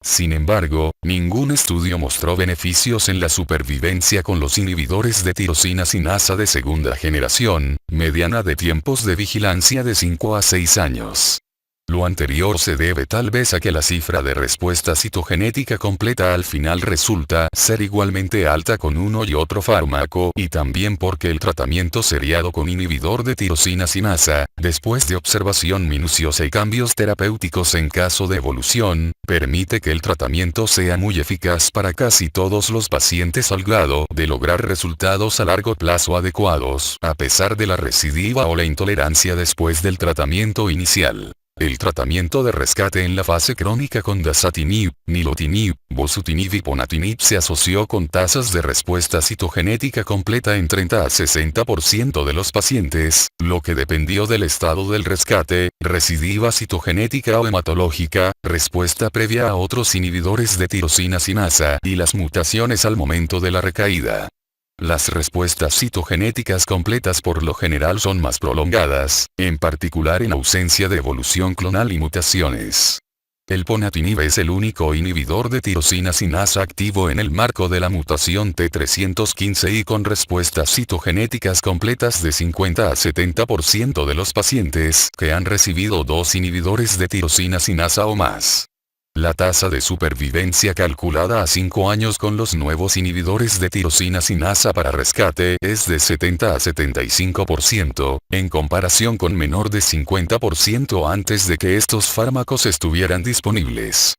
Sin embargo, ningún estudio mostró beneficios en la supervivencia con los inhibidores de tirosina sinasa de segunda generación, mediana de tiempos de vigilancia de 5 a 6 años. Lo anterior se debe tal vez a que la cifra de respuesta citogenética completa al final resulta ser igualmente alta con uno y otro fármaco, y también porque el tratamiento seriado con inhibidor de tirosina sinasa, después de observación minuciosa y cambios terapéuticos en caso de evolución, permite que el tratamiento sea muy eficaz para casi todos los pacientes al grado de lograr resultados a largo plazo adecuados, a pesar de la recidiva o la intolerancia después del tratamiento inicial. El tratamiento de rescate en la fase crónica con dasatinib, nilotinib, bosutinib y ponatinib se asoció con tasas de respuesta citogenética completa en 30 a 60% de los pacientes, lo que dependió del estado del rescate, recidiva citogenética o hematológica, respuesta previa a otros inhibidores de tirosina sinasa y las mutaciones al momento de la recaída. Las respuestas citogenéticas completas por lo general son más prolongadas, en particular en ausencia de evolución clonal y mutaciones. El ponatinib es el único inhibidor de tirosina sinasa activo en el marco de la mutación T315 y con respuestas citogenéticas completas de 50 a 70% de los pacientes que han recibido dos inhibidores de tirosina sinasa o más. La tasa de supervivencia calculada a 5 años con los nuevos inhibidores de tirosina sinasa para rescate es de 70 a 75%, en comparación con menor de 50% antes de que estos fármacos estuvieran disponibles.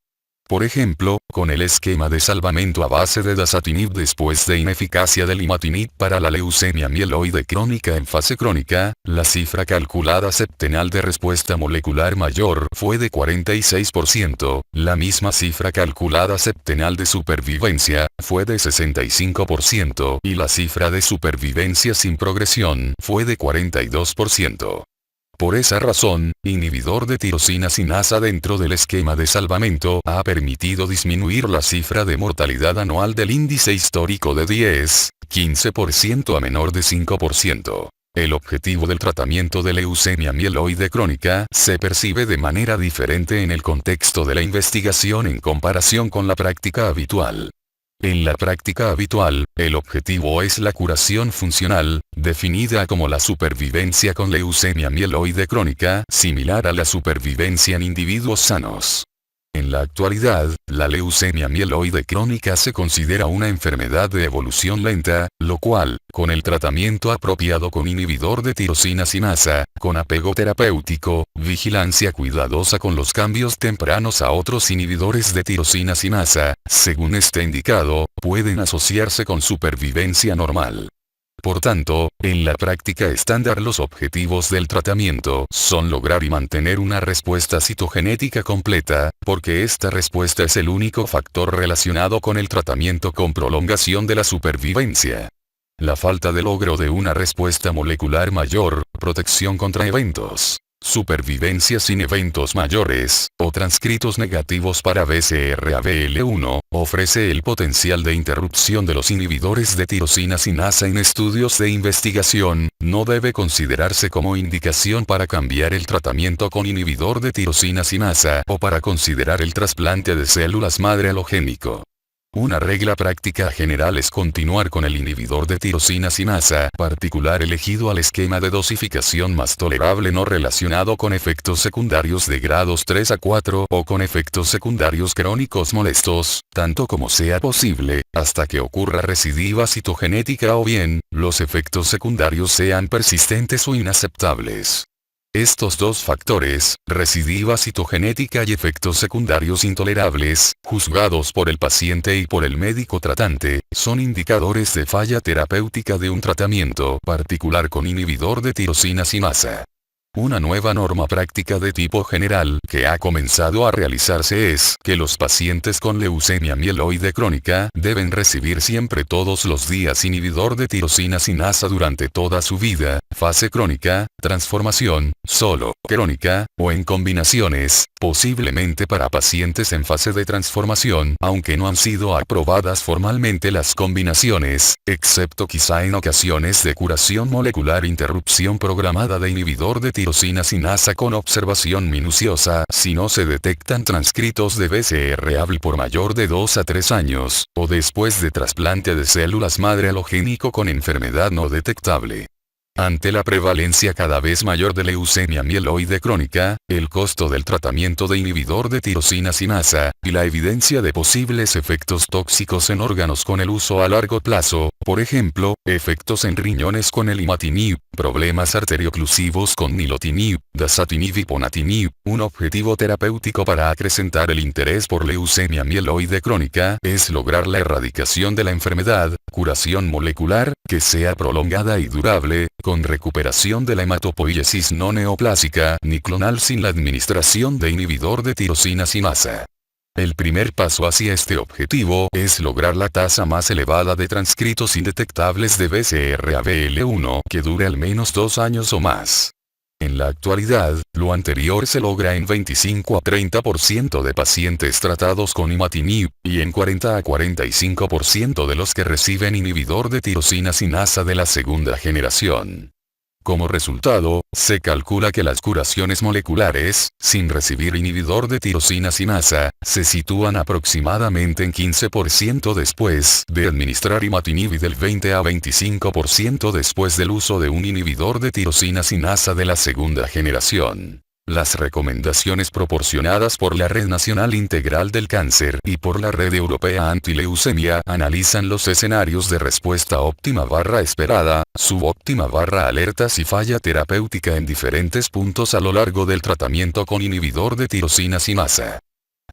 Por ejemplo, con el esquema de salvamento a base de dasatinib después de ineficacia del imatinib para la leucemia mieloide crónica en fase crónica, la cifra calculada septenal de respuesta molecular mayor fue de 46%, la misma cifra calculada septenal de supervivencia fue de 65% y la cifra de supervivencia sin progresión fue de 42%. Por esa razón, inhibidor de tirosina sinasa dentro del esquema de salvamento ha permitido disminuir la cifra de mortalidad anual del índice histórico de 10-15% a menor de 5%. El objetivo del tratamiento de leucemia mieloide crónica se percibe de manera diferente en el contexto de la investigación en comparación con la práctica habitual. En la práctica habitual, el objetivo es la curación funcional, definida como la supervivencia con leucemia mieloide crónica, similar a la supervivencia en individuos sanos. En la actualidad, la leucemia mieloide crónica se considera una enfermedad de evolución lenta, lo cual, con el tratamiento apropiado con inhibidor de tirosina sinasa, con apego terapéutico, vigilancia cuidadosa con los cambios tempranos a otros inhibidores de tirosina sinasa, según esté indicado, pueden asociarse con supervivencia normal. Por tanto, en la práctica estándar los objetivos del tratamiento son lograr y mantener una respuesta citogenética completa, porque esta respuesta es el único factor relacionado con el tratamiento con prolongación de la supervivencia. La falta de logro de una respuesta molecular mayor, protección contra eventos, supervivencia sin eventos mayores, o transcritos negativos para BCR-ABL1, ofrece el potencial de interrupción de los inhibidores de tirosina sinasa en estudios de investigación, no debe considerarse como indicación para cambiar el tratamiento con inhibidor de tirosina sinasa o para considerar el trasplante de células madre alogénico. Una regla práctica general es continuar con el inhibidor de tirosina sinasa particular elegido al esquema de dosificación más tolerable no relacionado con efectos secundarios de grados 3 a 4 o con efectos secundarios crónicos molestos, tanto como sea posible, hasta que ocurra recidiva citogenética o bien, los efectos secundarios sean persistentes o inaceptables. Estos dos factores, recidiva citogenética y efectos secundarios intolerables, juzgados por el paciente y por el médico tratante, son indicadores de falla terapéutica de un tratamiento particular con inhibidor de tirosina sinasa. Una nueva norma práctica de tipo general que ha comenzado a realizarse es que los pacientes con leucemia mieloide crónica deben recibir siempre todos los días inhibidor de tirosina sinasa durante toda su vida, fase crónica, transformación, solo, crónica, o en combinaciones, posiblemente para pacientes en fase de transformación, aunque no han sido aprobadas formalmente las combinaciones, excepto quizá en ocasiones de curación molecular interrupción programada de inhibidor de tirosina sinasa con observación minuciosa si no se detectan transcritos de BCR-ABL por mayor de 2 a 3 años, o después de trasplante de células madre halogénico con enfermedad no detectable. Ante la prevalencia cada vez mayor de leucemia mieloide crónica, el costo del tratamiento de inhibidor de tirosina sinasa, y la evidencia de posibles efectos tóxicos en órganos con el uso a largo plazo, por ejemplo, efectos en riñones con el imatinib, problemas arterioclusivos con nilotinib, dasatinib y ponatinib, un objetivo terapéutico para acrecentar el interés por leucemia mieloide crónica es lograr la erradicación de la enfermedad, curación molecular, que sea prolongada y durable, con recuperación de la hematopoiesis no neoplásica ni clonal sin la administración de inhibidor de tirosina sinasa. El primer paso hacia este objetivo es lograr la tasa más elevada de transcritos indetectables de BCR-ABL1 que dure al menos 2 años o más. En la actualidad, lo anterior se logra en 25 a 30% de pacientes tratados con imatinib, y en 40 a 45% de los que reciben inhibidor de tirosina sinasa de la segunda generación. Como resultado, se calcula que las curaciones moleculares, sin recibir inhibidor de tirosina sinasa, se sitúan aproximadamente en 15% después de administrar imatinib y del 20 a 25% después del uso de un inhibidor de tirosina sinasa de la segunda generación. Las recomendaciones proporcionadas por la Red Nacional Integral del Cáncer y por la Red Europea Antileucemia analizan los escenarios de respuesta óptima / esperada, subóptima / alertas y falla terapéutica en diferentes puntos a lo largo del tratamiento con inhibidor de tirosina sinasa.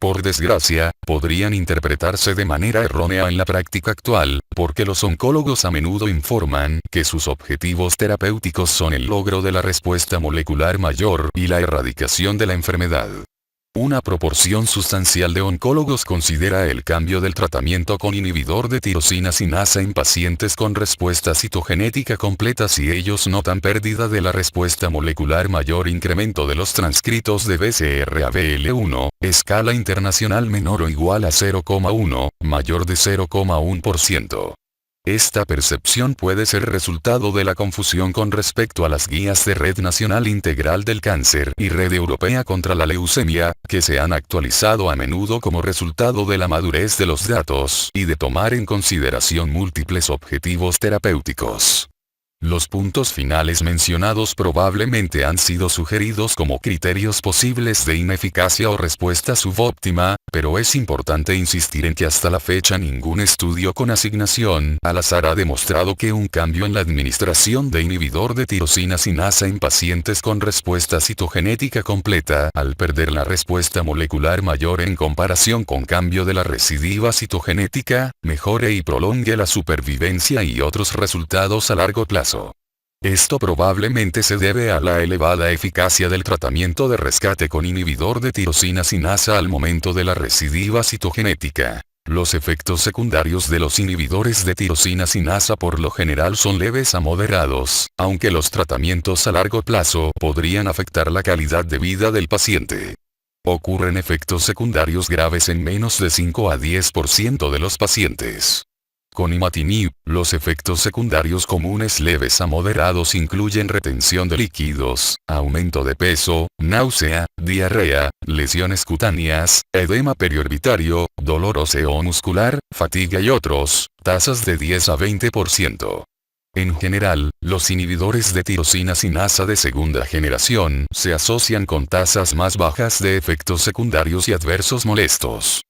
Por desgracia, podrían interpretarse de manera errónea en la práctica actual, porque los oncólogos a menudo informan que sus objetivos terapéuticos son el logro de la respuesta molecular mayor y la erradicación de la enfermedad. Una proporción sustancial de oncólogos considera el cambio del tratamiento con inhibidor de tirosina sinasa en pacientes con respuesta citogenética completa si ellos notan pérdida de la respuesta molecular mayor, incremento de los transcritos de BCR-ABL1, escala internacional menor o igual a 0,1, mayor de 0,1%. Esta percepción puede ser resultado de la confusión con respecto a las guías de Red Nacional Integral del Cáncer y Red Europea contra la Leucemia, que se han actualizado a menudo como resultado de la madurez de los datos y de tomar en consideración múltiples objetivos terapéuticos. Los puntos finales mencionados probablemente han sido sugeridos como criterios posibles de ineficacia o respuesta subóptima, pero es importante insistir en que hasta la fecha ningún estudio con asignación al azar ha demostrado que un cambio en la administración de inhibidor de tirosina sinasa en pacientes con respuesta citogenética completa al perder la respuesta molecular mayor en comparación con cambio de la residiva citogenética, mejore y prolongue la supervivencia y otros resultados a largo plazo. Esto probablemente se debe a la elevada eficacia del tratamiento de rescate con inhibidor de tirosina sinasa al momento de la residiva citogenética. Los efectos secundarios de los inhibidores de tirosina sinasa por lo general son leves a moderados, aunque los tratamientos a largo plazo podrían afectar la calidad de vida del paciente. Ocurren efectos secundarios graves en menos de 5 a 10% de los pacientes. Con imatinib, los efectos secundarios comunes leves a moderados incluyen retención de líquidos, aumento de peso, náusea, diarrea, lesiones cutáneas, edema periorbitario, dolor óseo-muscular, fatiga y otros, tasas de 10 a 20%. En general, los inhibidores de tirosina sinasa de segunda generación se asocian con tasas más bajas de efectos secundarios y adversos molestos.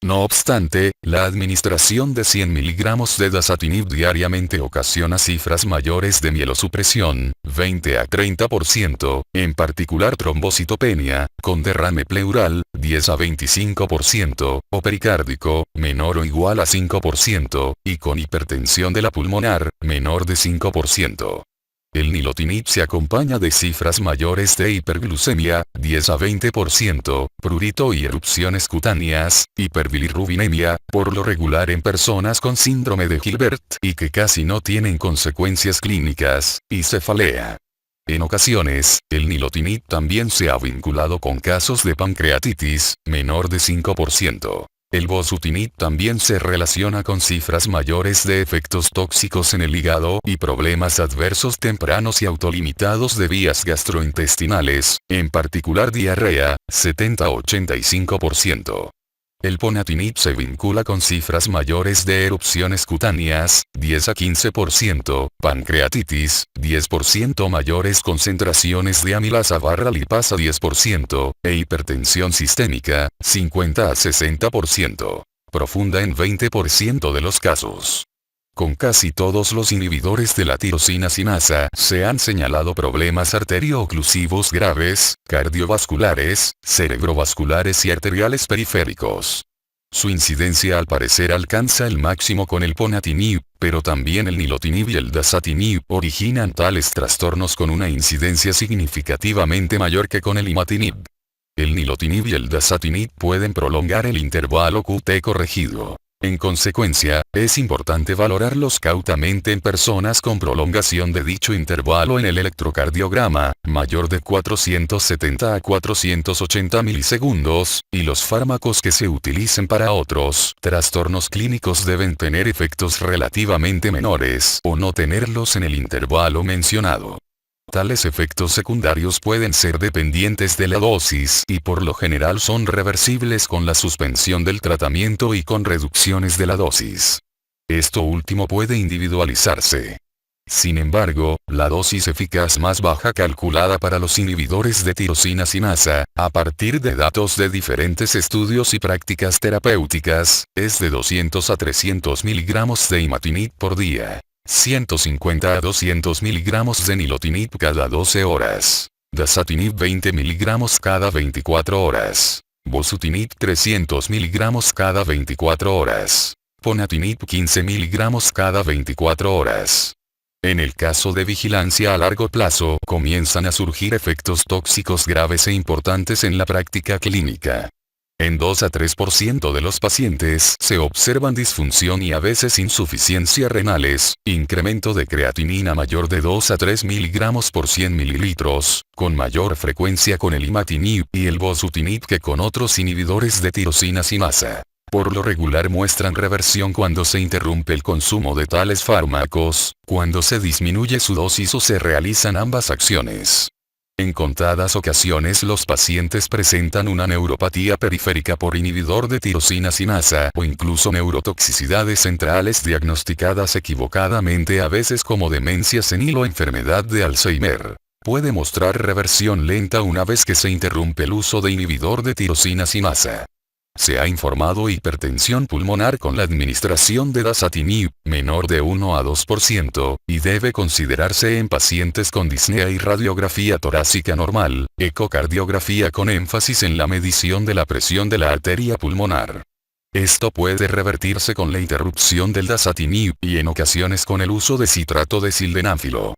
No obstante, la administración de 100 mg de dasatinib diariamente ocasiona cifras mayores de mielosupresión, 20 a 30%, en particular trombocitopenia, con derrame pleural, 10 a 25%, o pericárdico, menor o igual a 5%, y con hipertensión de la pulmonar, menor de 5%. El nilotinib se acompaña de cifras mayores de hiperglucemia, 10 a 20%, prurito y erupciones cutáneas, hiperbilirrubinemia, por lo regular en personas con síndrome de Gilbert y que casi no tienen consecuencias clínicas, y cefalea. En ocasiones, el nilotinib también se ha vinculado con casos de pancreatitis, menor de 5%. El bosutinib también se relaciona con cifras mayores de efectos tóxicos en el hígado y problemas adversos tempranos y autolimitados de vías gastrointestinales, en particular diarrea, 70-85%. El ponatinib se vincula con cifras mayores de erupciones cutáneas, 10 a 15%, pancreatitis, 10% mayores concentraciones de amilasa/lipasa 10%, e hipertensión sistémica, 50 a 60%. Profunda en 20% de los casos. Con casi todos los inhibidores de la tirosina sinasa se han señalado problemas arterioclusivos graves, cardiovasculares, cerebrovasculares y arteriales periféricos. Su incidencia al parecer alcanza el máximo con el ponatinib, pero también el nilotinib y el dasatinib originan tales trastornos con una incidencia significativamente mayor que con el imatinib. El nilotinib y el dasatinib pueden prolongar el intervalo QT corregido. En consecuencia, es importante valorarlos cautamente en personas con prolongación de dicho intervalo en el electrocardiograma, mayor de 470 a 480 milisegundos, y los fármacos que se utilicen para otros trastornos clínicos deben tener efectos relativamente menores o no tenerlos en el intervalo mencionado. Tales efectos secundarios pueden ser dependientes de la dosis y por lo general son reversibles con la suspensión del tratamiento y con reducciones de la dosis. Esto último puede individualizarse. Sin embargo, la dosis eficaz más baja calculada para los inhibidores de tirosina sinasa, a partir de datos de diferentes estudios y prácticas terapéuticas, es de 200 a 300 miligramos de imatinib por día. 150 a 200 miligramos de nilotinib cada 12 horas. Dasatinib 20 miligramos cada 24 horas. Bosutinib 300 miligramos cada 24 horas. Ponatinib 15 miligramos cada 24 horas. En el caso de vigilancia a largo plazo, comienzan a surgir efectos tóxicos graves e importantes en la práctica clínica. En 2 a 3% de los pacientes se observan disfunción y a veces insuficiencia renales, incremento de creatinina mayor de 2 a 3 miligramos por 100 mililitros, con mayor frecuencia con el imatinib y el bosutinib que con otros inhibidores de tirosina sinasa. Por lo regular muestran reversión cuando se interrumpe el consumo de tales fármacos, cuando se disminuye su dosis o se realizan ambas acciones. En contadas ocasiones los pacientes presentan una neuropatía periférica por inhibidor de tirosina sinasa o incluso neurotoxicidades centrales diagnosticadas equivocadamente a veces como demencia senil o enfermedad de Alzheimer. Puede mostrar reversión lenta una vez que se interrumpe el uso de inhibidor de tirosina sinasa. Se ha informado hipertensión pulmonar con la administración de dasatinib, menor de 1 a 2%, y debe considerarse en pacientes con disnea y radiografía torácica normal, ecocardiografía con énfasis en la medición de la presión de la arteria pulmonar. Esto puede revertirse con la interrupción del dasatinib y en ocasiones con el uso de citrato de sildenafilo.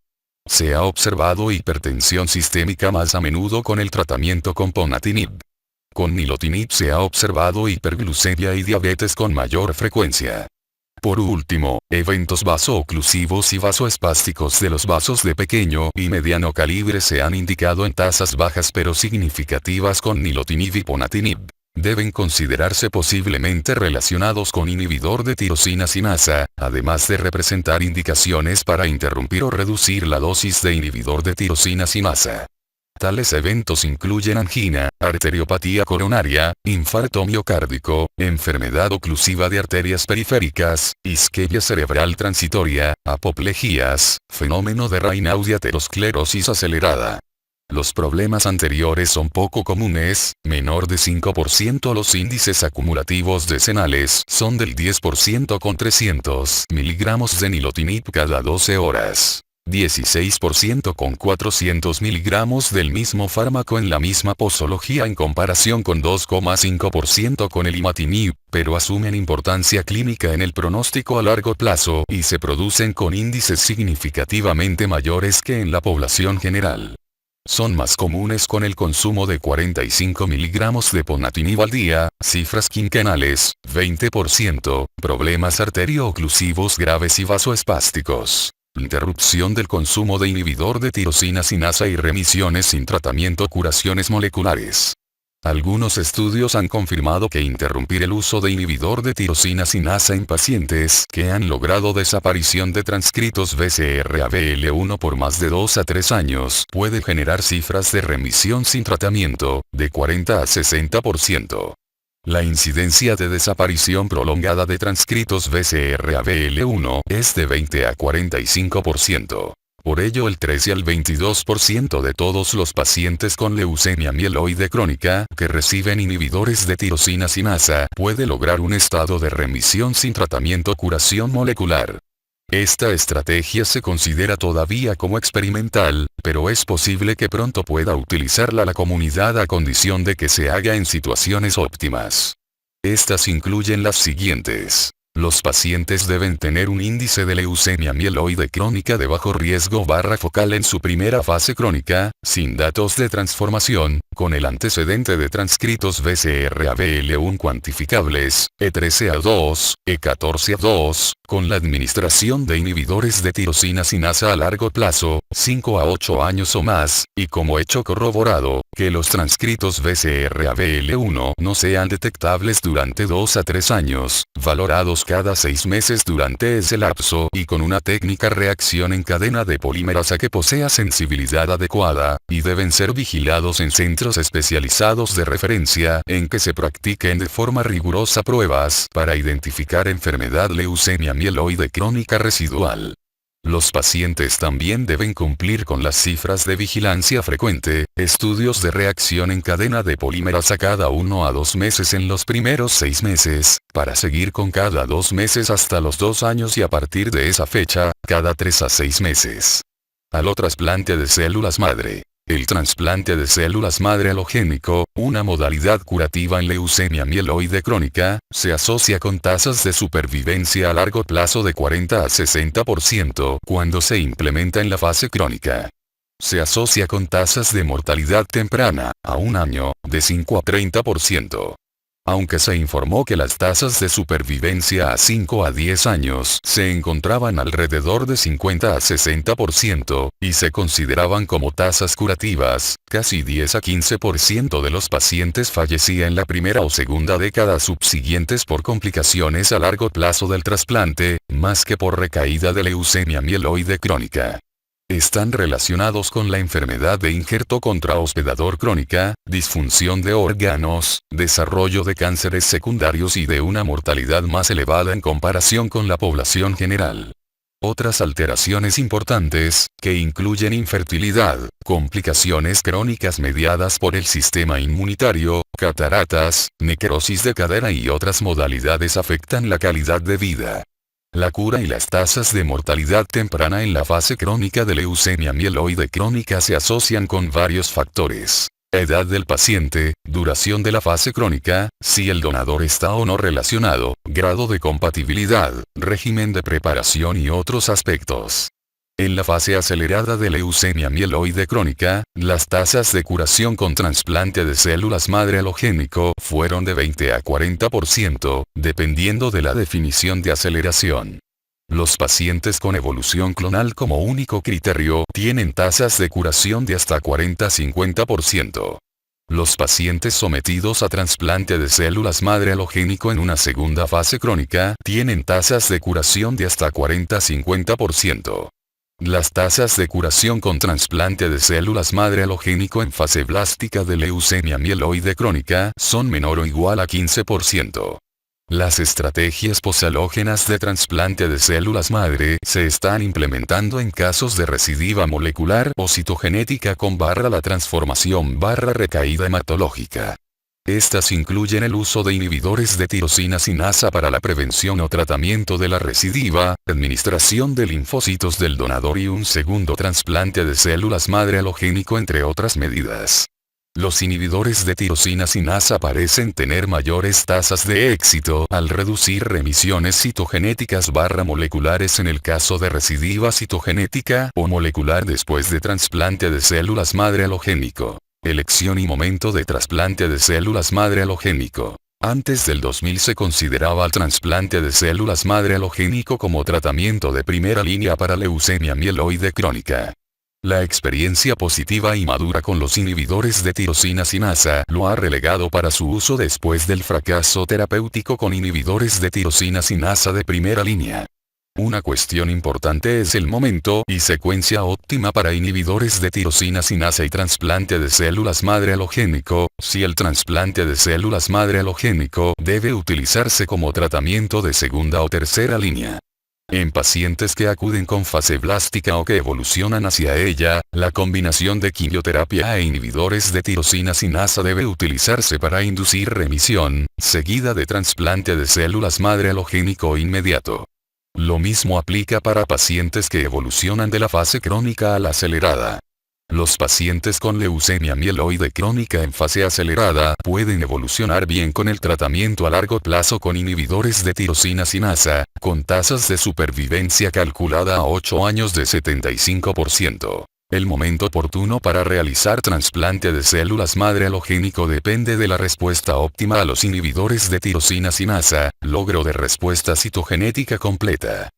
Se ha observado hipertensión sistémica más a menudo con el tratamiento con ponatinib. Con nilotinib se ha observado hiperglucemia y diabetes con mayor frecuencia. Por último, eventos vasooclusivos y vasoespásticos de los vasos de pequeño y mediano calibre se han indicado en tasas bajas pero significativas con nilotinib y ponatinib. Deben considerarse posiblemente relacionados con inhibidor de tirosina sinasa, además de representar indicaciones para interrumpir o reducir la dosis de inhibidor de tirosina sinasa. Tales eventos incluyen angina, arteriopatía coronaria, infarto miocárdico, enfermedad oclusiva de arterias periféricas, isquemia cerebral transitoria, apoplejías, fenómeno de Raynaud y aterosclerosis acelerada. Los problemas anteriores son poco comunes, menor de 5%. Los índices acumulativos decenales son del 10% con 300 miligramos de nilotinib cada 12 horas. 16% con 400 miligramos del mismo fármaco en la misma posología en comparación con 2,5% con el imatinib, pero asumen importancia clínica en el pronóstico a largo plazo y se producen con índices significativamente mayores que en la población general. Son más comunes con el consumo de 45 miligramos de ponatinib al día, cifras quinquenales, 20%, problemas arterioclusivos graves y vasoespásticos. Interrupción del consumo de inhibidor de tirosina sinasa y remisiones sin tratamiento, curaciones moleculares. Algunos estudios han confirmado que interrumpir el uso de inhibidor de tirosina sinasa en pacientes que han logrado desaparición de transcritos BCR-ABL1 por más de 2 a 3 años puede generar cifras de remisión sin tratamiento, de 40 a 60%. La incidencia de desaparición prolongada de transcritos BCR-ABL1 es de 20 a 45%. Por ello el 13 al 22% de todos los pacientes con leucemia mieloide crónica que reciben inhibidores de tirosina sinasa puede lograr un estado de remisión sin tratamiento, curación molecular. Esta estrategia se considera todavía como experimental, pero es posible que pronto pueda utilizarla la comunidad a condición de que se haga en situaciones óptimas. Estas incluyen las siguientes. Los pacientes deben tener un índice de leucemia mieloide crónica de bajo riesgo / focal en su primera fase crónica, sin datos de transformación, con el antecedente de transcritos BCR-ABL1 cuantificables, E13A2, E14A2, con la administración de inhibidores de tirosina sinasa a largo plazo, 5 a 8 años o más, y como hecho corroborado, que los transcritos BCR-ABL1 no sean detectables durante 2 a 3 años, valorados cada 6 meses durante ese lapso y con una técnica reacción en cadena de polimerasa que posea sensibilidad adecuada, y deben ser vigilados en centros especializados de referencia en que se practiquen de forma rigurosa pruebas para identificar enfermedad leucemia mieloide crónica residual. Los pacientes también deben cumplir con las cifras de vigilancia frecuente, estudios de reacción en cadena de polimerasa cada 1 a 2 meses en los primeros 6 meses, para seguir con cada 2 meses hasta los 2 años y a partir de esa fecha, cada 3 a 6 meses. Allotrasplante de células madre. El trasplante de células madre alogénico, una modalidad curativa en leucemia mieloide crónica, se asocia con tasas de supervivencia a largo plazo de 40 a 60% cuando se implementa en la fase crónica. Se asocia con tasas de mortalidad temprana, a 1 año, de 5 a 30%. Aunque se informó que las tasas de supervivencia a 5 a 10 años se encontraban alrededor de 50 a 60%, y se consideraban como tasas curativas, casi 10 a 15% de los pacientes fallecía en la primera o segunda década subsiguientes por complicaciones a largo plazo del trasplante, más que por recaída de leucemia mieloide crónica. Están relacionados con la enfermedad de injerto contrahospedador crónica, disfunción de órganos, desarrollo de cánceres secundarios y de una mortalidad más elevada en comparación con la población general. Otras alteraciones importantes, que incluyen infertilidad, complicaciones crónicas mediadas por el sistema inmunitario, cataratas, necrosis de cadera y otras modalidades afectan la calidad de vida. La cura y las tasas de mortalidad temprana en la fase crónica de leucemia mieloide crónica se asocian con varios factores. Edad del paciente, duración de la fase crónica, si el donador está o no relacionado, grado de compatibilidad, régimen de preparación y otros aspectos. En la fase acelerada de leucemia mieloide crónica, las tasas de curación con trasplante de células madre alogénico fueron de 20 a 40%, dependiendo de la definición de aceleración. Los pacientes con evolución clonal como único criterio tienen tasas de curación de hasta 40 a 50%. Los pacientes sometidos a trasplante de células madre alogénico en una segunda fase crónica tienen tasas de curación de hasta 40 a 50%. Las tasas de curación con trasplante de células madre alogénico en fase blástica de leucemia mieloide crónica son menor o igual a 15%. Las estrategias posalógenas de trasplante de células madre se están implementando en casos de recidiva molecular o citogenética con la transformación recaída hematológica. Estas incluyen el uso de inhibidores de tirosina sinasa para la prevención o tratamiento de la recidiva, administración de linfocitos del donador y un segundo trasplante de células madre halogénico, entre otras medidas. Los inhibidores de tirosina sinasa parecen tener mayores tasas de éxito al reducir remisiones citogenéticas moleculares en el caso de recidiva citogenética o molecular después de trasplante de células madre halogénico. Elección y momento de trasplante de células madre halogénico. Antes del 2000 se consideraba el trasplante de células madre halogénico como tratamiento de primera línea para leucemia mieloide crónica. La experiencia positiva y madura con los inhibidores de tirosina sinasa lo ha relegado para su uso después del fracaso terapéutico con inhibidores de tirosina sinasa de primera línea. Una cuestión importante es el momento y secuencia óptima para inhibidores de tirosina sinasa y trasplante de células madre halogénico, si el trasplante de células madre halogénico debe utilizarse como tratamiento de segunda o tercera línea. En pacientes que acuden con fase blástica o que evolucionan hacia ella, la combinación de quimioterapia e inhibidores de tirosina sinasa debe utilizarse para inducir remisión, seguida de trasplante de células madre halogénico inmediato. Lo mismo aplica para pacientes que evolucionan de la fase crónica a la acelerada. Los pacientes con leucemia mieloide crónica en fase acelerada pueden evolucionar bien con el tratamiento a largo plazo con inhibidores de tirosina sinasa, con tasas de supervivencia calculada a 8 años de 75%. El momento oportuno para realizar trasplante de células madre halogénico depende de la respuesta óptima a los inhibidores de tirosina sinasa, logro de respuesta citogenética completa.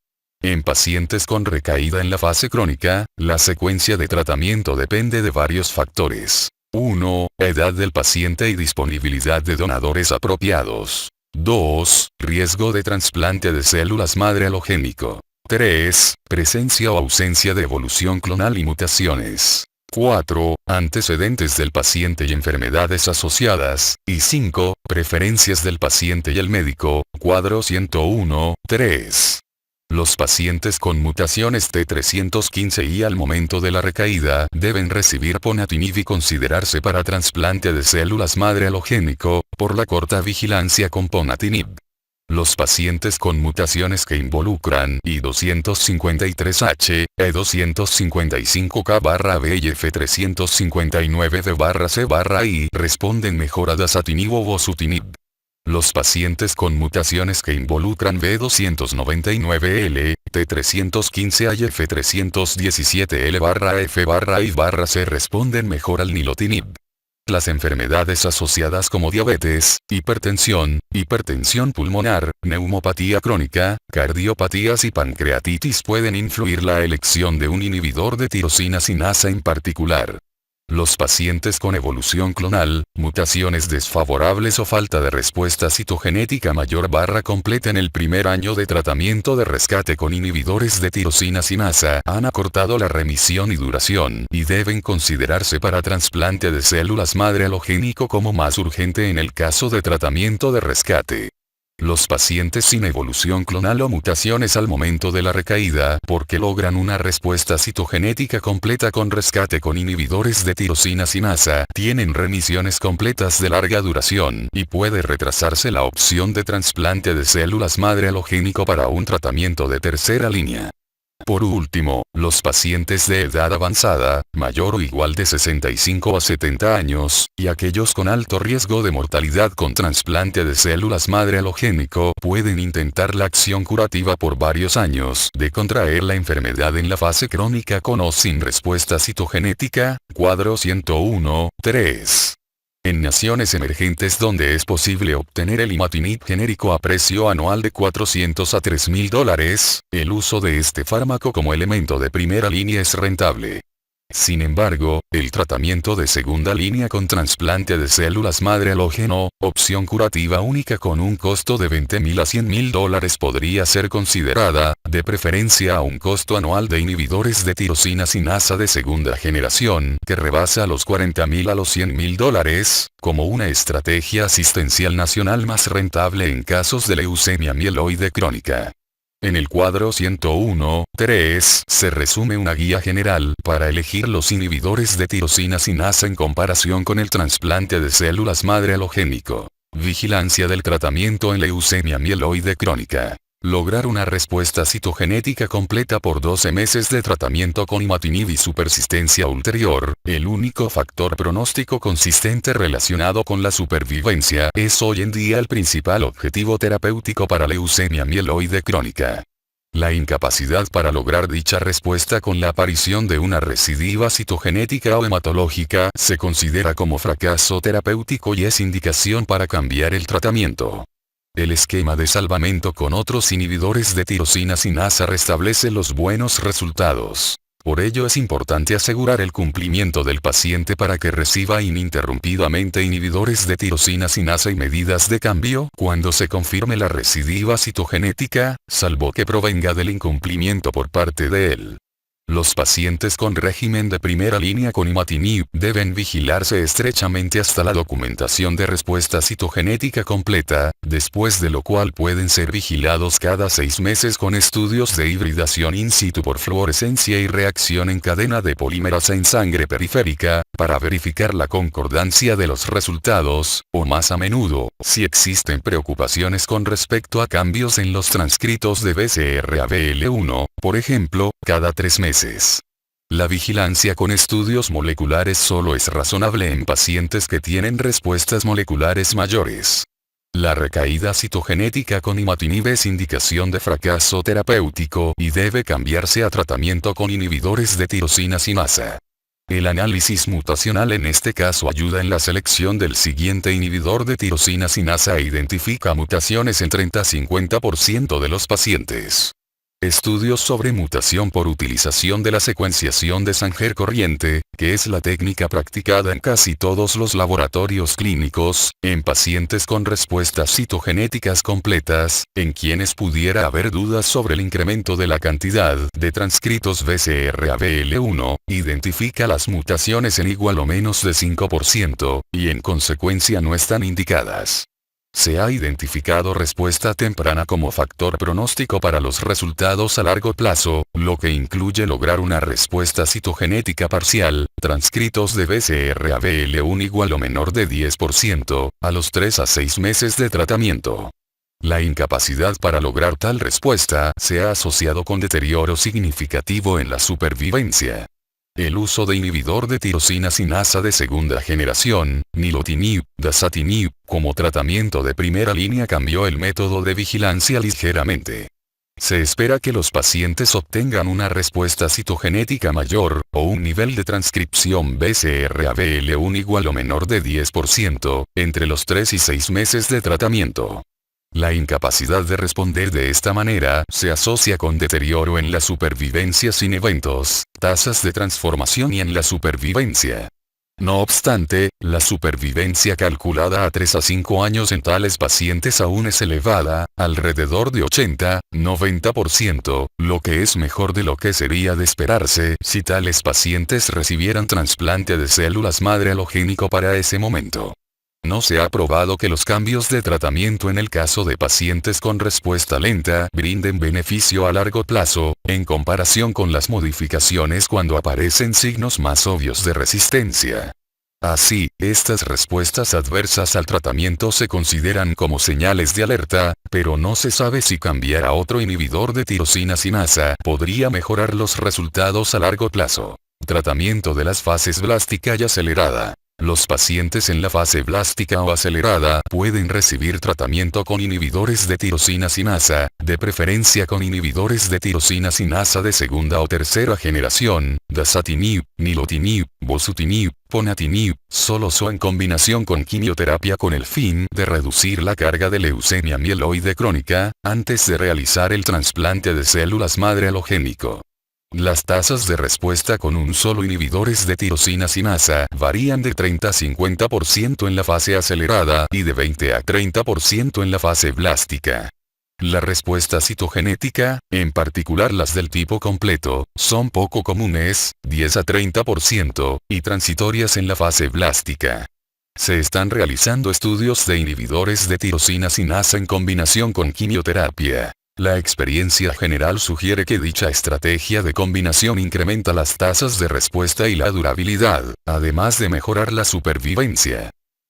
En pacientes con recaída en la fase crónica, la secuencia de tratamiento depende de varios factores. 1. Edad del paciente y disponibilidad de donadores apropiados. 2. Riesgo de trasplante de células madre halogénico. 3. Presencia o ausencia de evolución clonal y mutaciones. 4. Antecedentes del paciente y enfermedades asociadas. Y 5. Preferencias del paciente y el médico. Cuadro 101, 3. Los pacientes con mutaciones T315I al momento de la recaída deben recibir ponatinib y considerarse para trasplante de células madre halogénico, por la corta vigilancia con ponatinib. Los pacientes con mutaciones que involucran I253H, E255K/B y F359D/C/I responden mejor a dasatinib o bosutinib. Los pacientes con mutaciones que involucran B299L, T315A y F317L/F/I/C responden mejor al nilotinib. Las enfermedades asociadas como diabetes, hipertensión pulmonar, neumopatía crónica, cardiopatías y pancreatitis pueden influir la elección de un inhibidor de tirosina sinasa en particular. Los pacientes con evolución clonal, mutaciones desfavorables o falta de respuesta citogenética mayor completa en el primer año de tratamiento de rescate con inhibidores de tirosina sinasa han acortado la remisión y duración y deben considerarse para trasplante de células madre halogénico como más urgente en el caso de tratamiento de rescate. Los pacientes sin evolución clonal o mutaciones al momento de la recaída porque logran una respuesta citogenética completa con rescate con inhibidores de tirosina sinasa tienen remisiones completas de larga duración y puede retrasarse la opción de trasplante de células madre halogénico para un tratamiento de tercera línea. Por último, los pacientes de edad avanzada, mayor o igual de 65 a 70 años, y aquellos con alto riesgo de mortalidad con trasplante de células madre halogénico pueden intentar la acción curativa por varios años de contraer la enfermedad en la fase crónica con o sin respuesta citogenética, cuadro 101, 3. En naciones emergentes donde es posible obtener el imatinib genérico a precio anual de $400 a $3.000, el uso de este fármaco como elemento de primera línea es rentable. Sin embargo, el tratamiento de segunda línea con trasplante de células madre halógeno, opción curativa única con un costo de $20.000 a $100.000 podría ser considerada, de preferencia a un costo anual de inhibidores de tirosina sinasa de segunda generación que rebasa los $40.000 a los $100.000, como una estrategia asistencial nacional más rentable en casos de leucemia mieloide crónica. En el cuadro 101.3 se resume una guía general para elegir los inhibidores de tirosina sinasa en comparación con el trasplante de células madre halogénico. Vigilancia del tratamiento en leucemia mieloide crónica. Lograr una respuesta citogenética completa por 12 meses de tratamiento con imatinib y su persistencia ulterior, el único factor pronóstico consistente relacionado con la supervivencia, es hoy en día el principal objetivo terapéutico para leucemia mieloide crónica. La incapacidad para lograr dicha respuesta con la aparición de una recidiva citogenética o hematológica se considera como fracaso terapéutico y es indicación para cambiar el tratamiento. El esquema de salvamento con otros inhibidores de tirosina sinasa restablece los buenos resultados. Por ello es importante asegurar el cumplimiento del paciente para que reciba ininterrumpidamente inhibidores de tirosina sinasa y medidas de cambio cuando se confirme la recidiva citogenética, salvo que provenga del incumplimiento por parte de él. Los pacientes con régimen de primera línea con imatinib deben vigilarse estrechamente hasta la documentación de respuesta citogenética completa, después de lo cual pueden ser vigilados cada 6 meses con estudios de hibridación in situ por fluorescencia y reacción en cadena de polimerasa en sangre periférica, para verificar la concordancia de los resultados, o más a menudo, si existen preocupaciones con respecto a cambios en los transcritos de BCR-ABL1, por ejemplo, cada 3 meses. La vigilancia con estudios moleculares solo es razonable en pacientes que tienen respuestas moleculares mayores. La recaída citogenética con imatinib es indicación de fracaso terapéutico y debe cambiarse a tratamiento con inhibidores de tirosina sinasa. El análisis mutacional en este caso ayuda en la selección del siguiente inhibidor de tirosina sinasa e identifica mutaciones en 30-50% de los pacientes. Estudios sobre mutación por utilización de la secuenciación de Sanger corriente, que es la técnica practicada en casi todos los laboratorios clínicos, en pacientes con respuestas citogenéticas completas, en quienes pudiera haber dudas sobre el incremento de la cantidad de transcritos BCR-ABL1, identifica las mutaciones en igual o menos de 5%, y en consecuencia no están indicadas. Se ha identificado respuesta temprana como factor pronóstico para los resultados a largo plazo, lo que incluye lograr una respuesta citogenética parcial, transcritos de BCR-ABL1 igual o menor de 10%, a los 3 a 6 meses de tratamiento. La incapacidad para lograr tal respuesta se ha asociado con deterioro significativo en la supervivencia. El uso de inhibidor de tirosina sinasa de segunda generación, nilotinib, dasatinib, como tratamiento de primera línea cambió el método de vigilancia ligeramente. Se espera que los pacientes obtengan una respuesta citogenética mayor, o un nivel de transcripción BCR-ABL1 igual o menor de 10%, entre los 3 y 6 meses de tratamiento. La incapacidad de responder de esta manera se asocia con deterioro en la supervivencia sin eventos, tasas de transformación y en la supervivencia. No obstante, la supervivencia calculada a 3 a 5 años en tales pacientes aún es elevada, alrededor de 80-90%, lo que es mejor de lo que sería de esperarse si tales pacientes recibieran trasplante de células madre halogénico para ese momento. No se ha probado que los cambios de tratamiento en el caso de pacientes con respuesta lenta brinden beneficio a largo plazo, en comparación con las modificaciones cuando aparecen signos más obvios de resistencia. Así, estas respuestas adversas al tratamiento se consideran como señales de alerta, pero no se sabe si cambiar a otro inhibidor de tirosina sinasa podría mejorar los resultados a largo plazo. Tratamiento de las fases blástica y acelerada. Los pacientes en la fase blástica o acelerada pueden recibir tratamiento con inhibidores de tirosina sinasa, de preferencia con inhibidores de tirosina sinasa de segunda o tercera generación, dasatinib, nilotinib, bosutinib, ponatinib, solos o en combinación con quimioterapia con el fin de reducir la carga de leucemia mieloide crónica, antes de realizar el trasplante de células madre halogénico. Las tasas de respuesta con un solo inhibidores de tirosina sinasa varían de 30 a 50% en la fase acelerada y de 20 a 30% en la fase blástica. La respuesta citogenética, en particular las del tipo completo, son poco comunes, 10 a 30%, y transitorias en la fase blástica. Se están realizando estudios de inhibidores de tirosina sinasa en combinación con quimioterapia. La experiencia general sugiere que dicha estrategia de combinación incrementa las tasas de respuesta y la durabilidad, además de mejorar la supervivencia.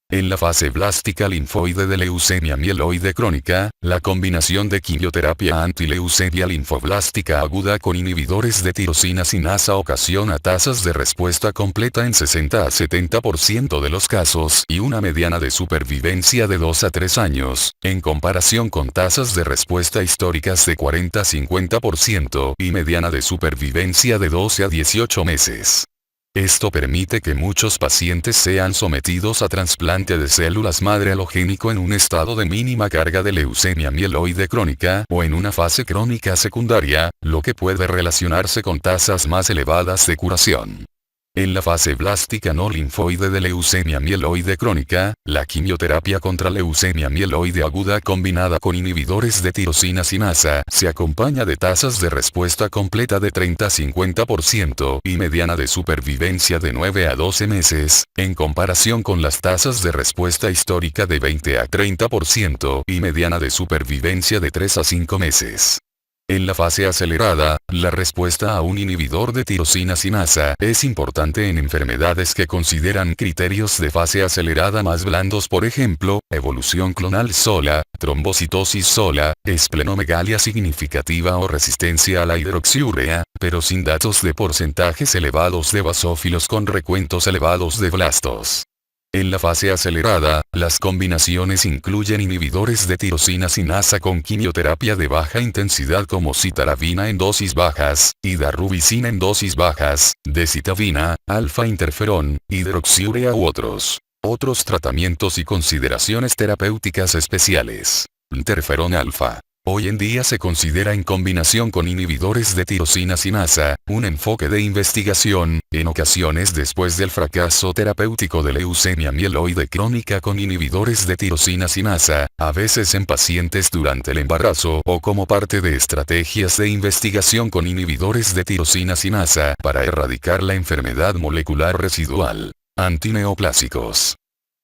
En la fase blástica linfoide de leucemia mieloide crónica, la combinación de quimioterapia antileucemia linfoblástica aguda con inhibidores de tirosina sinasa ocasiona tasas de respuesta completa en 60 a 70% de los casos y una mediana de supervivencia de 2 a 3 años, en comparación con tasas de respuesta históricas de 40 a 50% y mediana de supervivencia de 12 a 18 meses. Esto permite que muchos pacientes sean sometidos a trasplante de células madre halogénico en un estado de mínima carga de leucemia mieloide crónica o en una fase crónica secundaria, lo que puede relacionarse con tasas más elevadas de curación. En la fase blástica no linfoide de leucemia mieloide crónica, la quimioterapia contra leucemia mieloide aguda combinada con inhibidores de tirosina sinasa se acompaña de tasas de respuesta completa de 30 a 50% y mediana de supervivencia de 9 a 12 meses, en comparación con las tasas de respuesta histórica de 20 a 30% y mediana de supervivencia de 3 a 5 meses. En la fase acelerada, la respuesta a un inhibidor de tirosina sinasa es importante en enfermedades que consideran criterios de fase acelerada más blandos, por ejemplo, evolución clonal sola, trombocitosis sola, esplenomegalia significativa o resistencia a la hidroxiurea, pero sin datos de porcentajes elevados de basófilos con recuentos elevados de blastos. En la fase acelerada, las combinaciones incluyen inhibidores de tirosina sinasa con quimioterapia de baja intensidad como citarabina en dosis bajas, hidarubicina en dosis bajas, decitabina, alfa-interferón, hidroxiurea u otros. Otros tratamientos y consideraciones terapéuticas especiales. Interferón alfa. Hoy en día se considera en combinación con inhibidores de tirosina sinasa, un enfoque de investigación, en ocasiones después del fracaso terapéutico de leucemia mieloide crónica con inhibidores de tirosina sinasa, a veces en pacientes durante el embarazo o como parte de estrategias de investigación con inhibidores de tirosina sinasa para erradicar la enfermedad molecular residual. Antineoplásicos.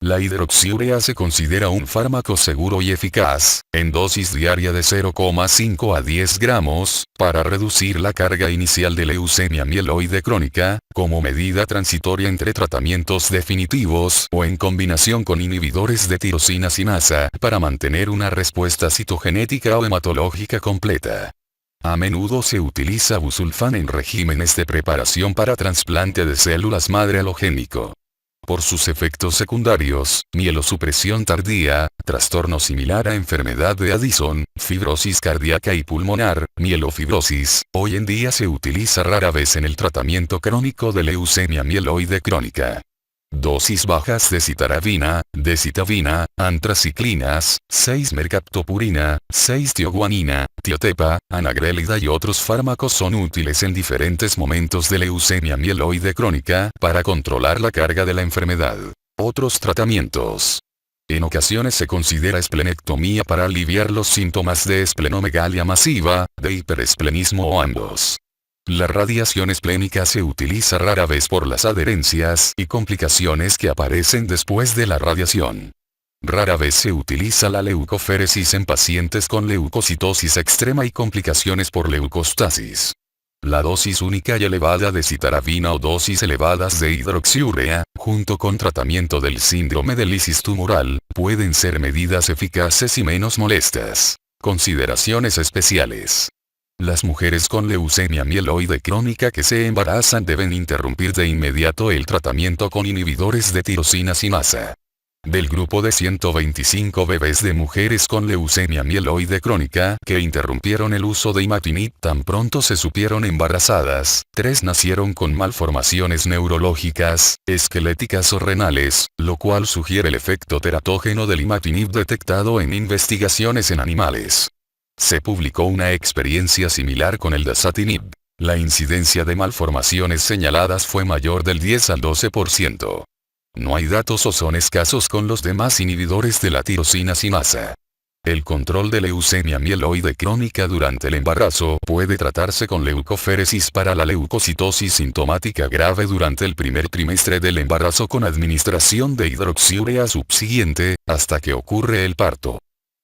La hidroxiurea se considera un fármaco seguro y eficaz, en dosis diaria de 0,5 a 10 gramos, para reducir la carga inicial de leucemia mieloide crónica, como medida transitoria entre tratamientos definitivos o en combinación con inhibidores de tirosina sinasa para mantener una respuesta citogenética o hematológica completa. A menudo se utiliza busulfán en regímenes de preparación para trasplante de células madre halogénico. Por sus efectos secundarios, mielosupresión tardía, trastorno similar a enfermedad de Addison, fibrosis cardíaca y pulmonar, mielofibrosis, hoy en día se utiliza rara vez en el tratamiento crónico de leucemia mieloide crónica. Dosis bajas de citarabina, decitabina, antraciclinas, 6-mercaptopurina, 6-tioguanina, tiotepa, anagrelida y otros fármacos son útiles en diferentes momentos de leucemia mieloide crónica para controlar la carga de la enfermedad. Otros tratamientos. En ocasiones se considera esplenectomía para aliviar los síntomas de esplenomegalia masiva, de hiperesplenismo o ambos. La radiación esplénica se utiliza rara vez por las adherencias y complicaciones que aparecen después de la radiación. Rara vez se utiliza la leucoféresis en pacientes con leucocitosis extrema y complicaciones por leucostasis. La dosis única y elevada de citarabina o dosis elevadas de hidroxiurea, junto con tratamiento del síndrome de lisis tumoral, pueden ser medidas eficaces y menos molestas. Consideraciones especiales. Las mujeres con leucemia mieloide crónica que se embarazan deben interrumpir de inmediato el tratamiento con inhibidores de tirosina sinasa. Del grupo de 125 bebés de mujeres con leucemia mieloide crónica que interrumpieron el uso de imatinib tan pronto se supieron embarazadas, 3 nacieron con malformaciones neurológicas, esqueléticas o renales, lo cual sugiere el efecto teratógeno del imatinib detectado en investigaciones en animales. Se publicó una experiencia similar con el dasatinib. La incidencia de malformaciones señaladas fue mayor del 10 al 12%. No hay datos o son escasos con los demás inhibidores de la tirosina sinasa. El control de leucemia mieloide crónica durante el embarazo puede tratarse con leucoféresis para la leucocitosis sintomática grave durante el primer trimestre del embarazo con administración de hidroxiurea subsiguiente, hasta que ocurre el parto.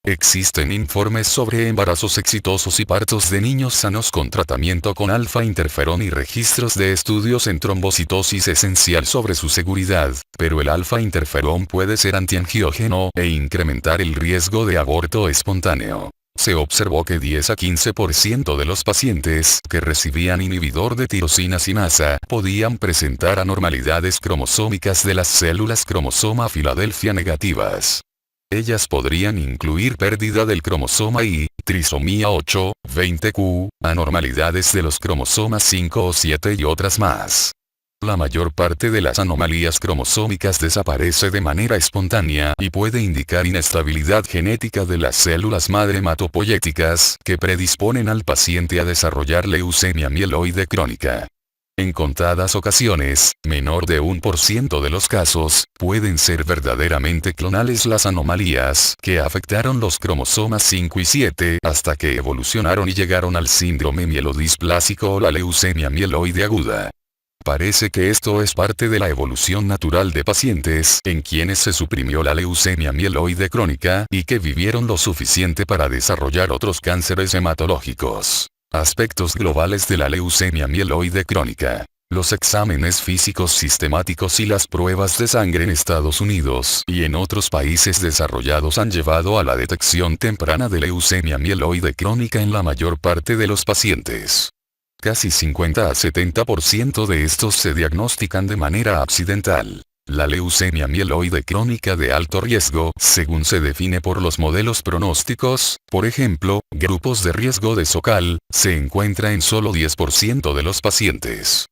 Existen informes sobre embarazos exitosos y partos de niños sanos con tratamiento con alfa-interferón y registros de estudios en trombocitosis esencial sobre su seguridad, pero el alfa-interferón puede ser antiangiógeno e incrementar el riesgo de aborto espontáneo. Se observó que 10 a 15% de los pacientes que recibían inhibidor de tirosina sinasa podían presentar anormalidades cromosómicas de las células cromosoma Filadelfia negativas. Ellas podrían incluir pérdida del cromosoma Y, trisomía 8, 20q, anormalidades de los cromosomas 5 o 7 y otras más. La mayor parte de las anomalías cromosómicas desaparece de manera espontánea y puede indicar inestabilidad genética de las células madre hematopoyéticas que predisponen al paciente a desarrollar leucemia mieloide crónica. En contadas ocasiones, menor de 1% de los casos, pueden ser verdaderamente clonales las anomalías que afectaron los cromosomas 5 y 7 hasta que evolucionaron y llegaron al síndrome mielodisplásico o la leucemia mieloide aguda. Parece que esto es parte de la evolución natural de pacientes en quienes se suprimió la leucemia mieloide crónica y que vivieron lo suficiente para desarrollar otros cánceres hematológicos. Aspectos globales de la leucemia mieloide crónica. Los exámenes físicos sistemáticos y las pruebas de sangre en Estados Unidos y en otros países desarrollados han llevado a la detección temprana de leucemia mieloide crónica en la mayor parte de los pacientes. Casi 50 a 70% de estos se diagnostican de manera accidental. La leucemia mieloide crónica de alto riesgo, según se define por los modelos pronósticos, por ejemplo, grupos de riesgo de SOCAL, se encuentra en solo 10% de los pacientes.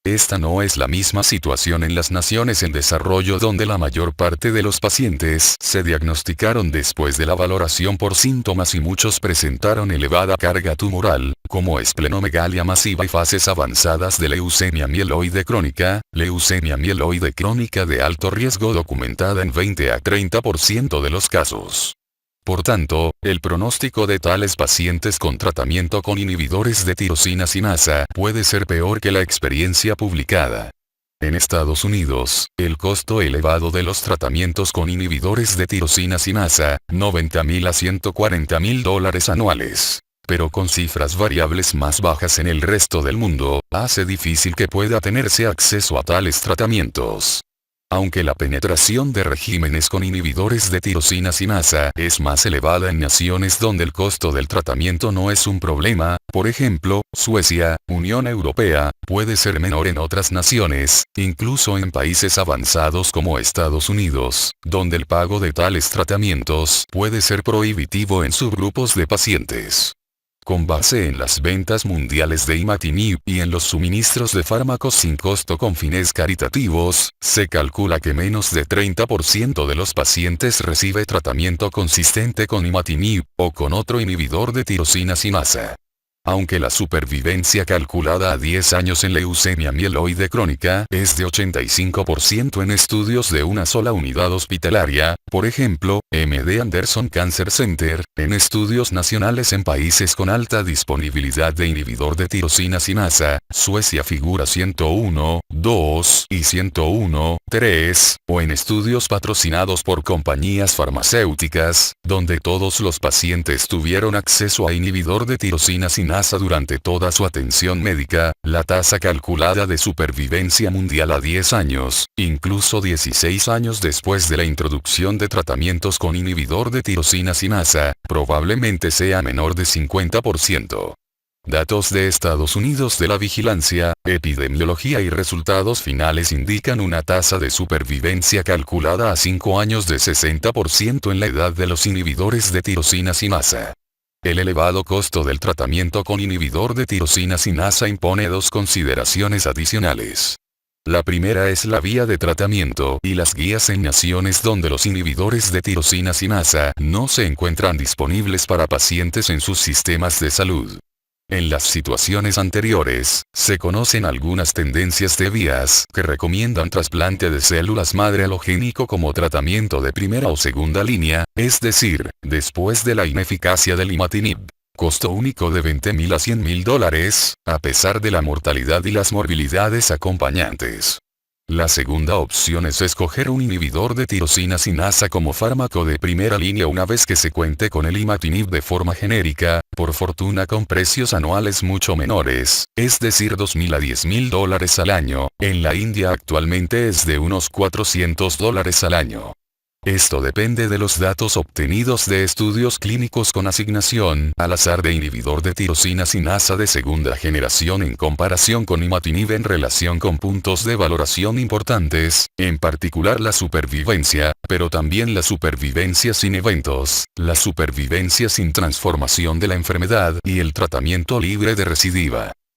Esta no es la misma situación en las naciones en desarrollo donde la mayor parte de los pacientes se diagnosticaron después de la valoración por síntomas y muchos presentaron elevada carga tumoral, como esplenomegalia masiva y fases avanzadas de leucemia mieloide crónica de alto riesgo documentada en 20 a 30% de los casos. Por tanto, el pronóstico de tales pacientes con tratamiento con inhibidores de tirosina sinasa puede ser peor que la experiencia publicada. En Estados Unidos, el costo elevado de los tratamientos con inhibidores de tirosina sinasa, $90,000 a $140,000 anuales. Pero con cifras variables más bajas en el resto del mundo, hace difícil que pueda tenerse acceso a tales tratamientos. Aunque la penetración de regímenes con inhibidores de tirosina sinasa es más elevada en naciones donde el costo del tratamiento no es un problema, por ejemplo, Suecia, Unión Europea, puede ser menor en otras naciones, incluso en países avanzados como Estados Unidos, donde el pago de tales tratamientos puede ser prohibitivo en subgrupos de pacientes. Con base en las ventas mundiales de imatinib y en los suministros de fármacos sin costo con fines caritativos, se calcula que menos de 30% de los pacientes recibe tratamiento consistente con imatinib, o con otro inhibidor de tirosina sinasa. Aunque la supervivencia calculada a 10 años en leucemia mieloide crónica es de 85% en estudios de una sola unidad hospitalaria, por ejemplo, MD Anderson Cancer Center, en estudios nacionales en países con alta disponibilidad de inhibidor de tirosina sinasa, Suecia figura 101, 2 y 101, 3, o en estudios patrocinados por compañías farmacéuticas, donde todos los pacientes tuvieron acceso a inhibidor de tirosina sinasa durante toda su atención médica, la tasa calculada de supervivencia mundial a 10 años, incluso 16 años después de la introducción de tratamientos con inhibidor de tirosina sinasa, probablemente sea menor de 50%. Datos de Estados Unidos de la Vigilancia, Epidemiología y resultados finales indican una tasa de supervivencia calculada a 5 años de 60% en la edad de los inhibidores de tirosina sinasa. El elevado costo del tratamiento con inhibidor de tirosina sinasa impone dos consideraciones adicionales. La primera es la vía de tratamiento y las guías en naciones donde los inhibidores de tirosina sinasa no se encuentran disponibles para pacientes en sus sistemas de salud. En las situaciones anteriores, se conocen algunas tendencias de vías que recomiendan trasplante de células madre halogénico como tratamiento de primera o segunda línea, es decir, después de la ineficacia del imatinib. Costo único de $20,000 a $100,000, a pesar de la mortalidad y las morbilidades acompañantes. La segunda opción es escoger un inhibidor de tirosina sinasa como fármaco de primera línea una vez que se cuente con el imatinib de forma genérica, por fortuna con precios anuales mucho menores, es decir $2.000 a $10.000 al año, en la India actualmente es de unos $400 al año. Esto depende de los datos obtenidos de estudios clínicos con asignación al azar de inhibidor de tirosina sinasa de segunda generación en comparación con imatinib en relación con puntos de valoración importantes, en particular la supervivencia, pero también la supervivencia sin eventos, la supervivencia sin transformación de la enfermedad y el tratamiento libre de recidiva.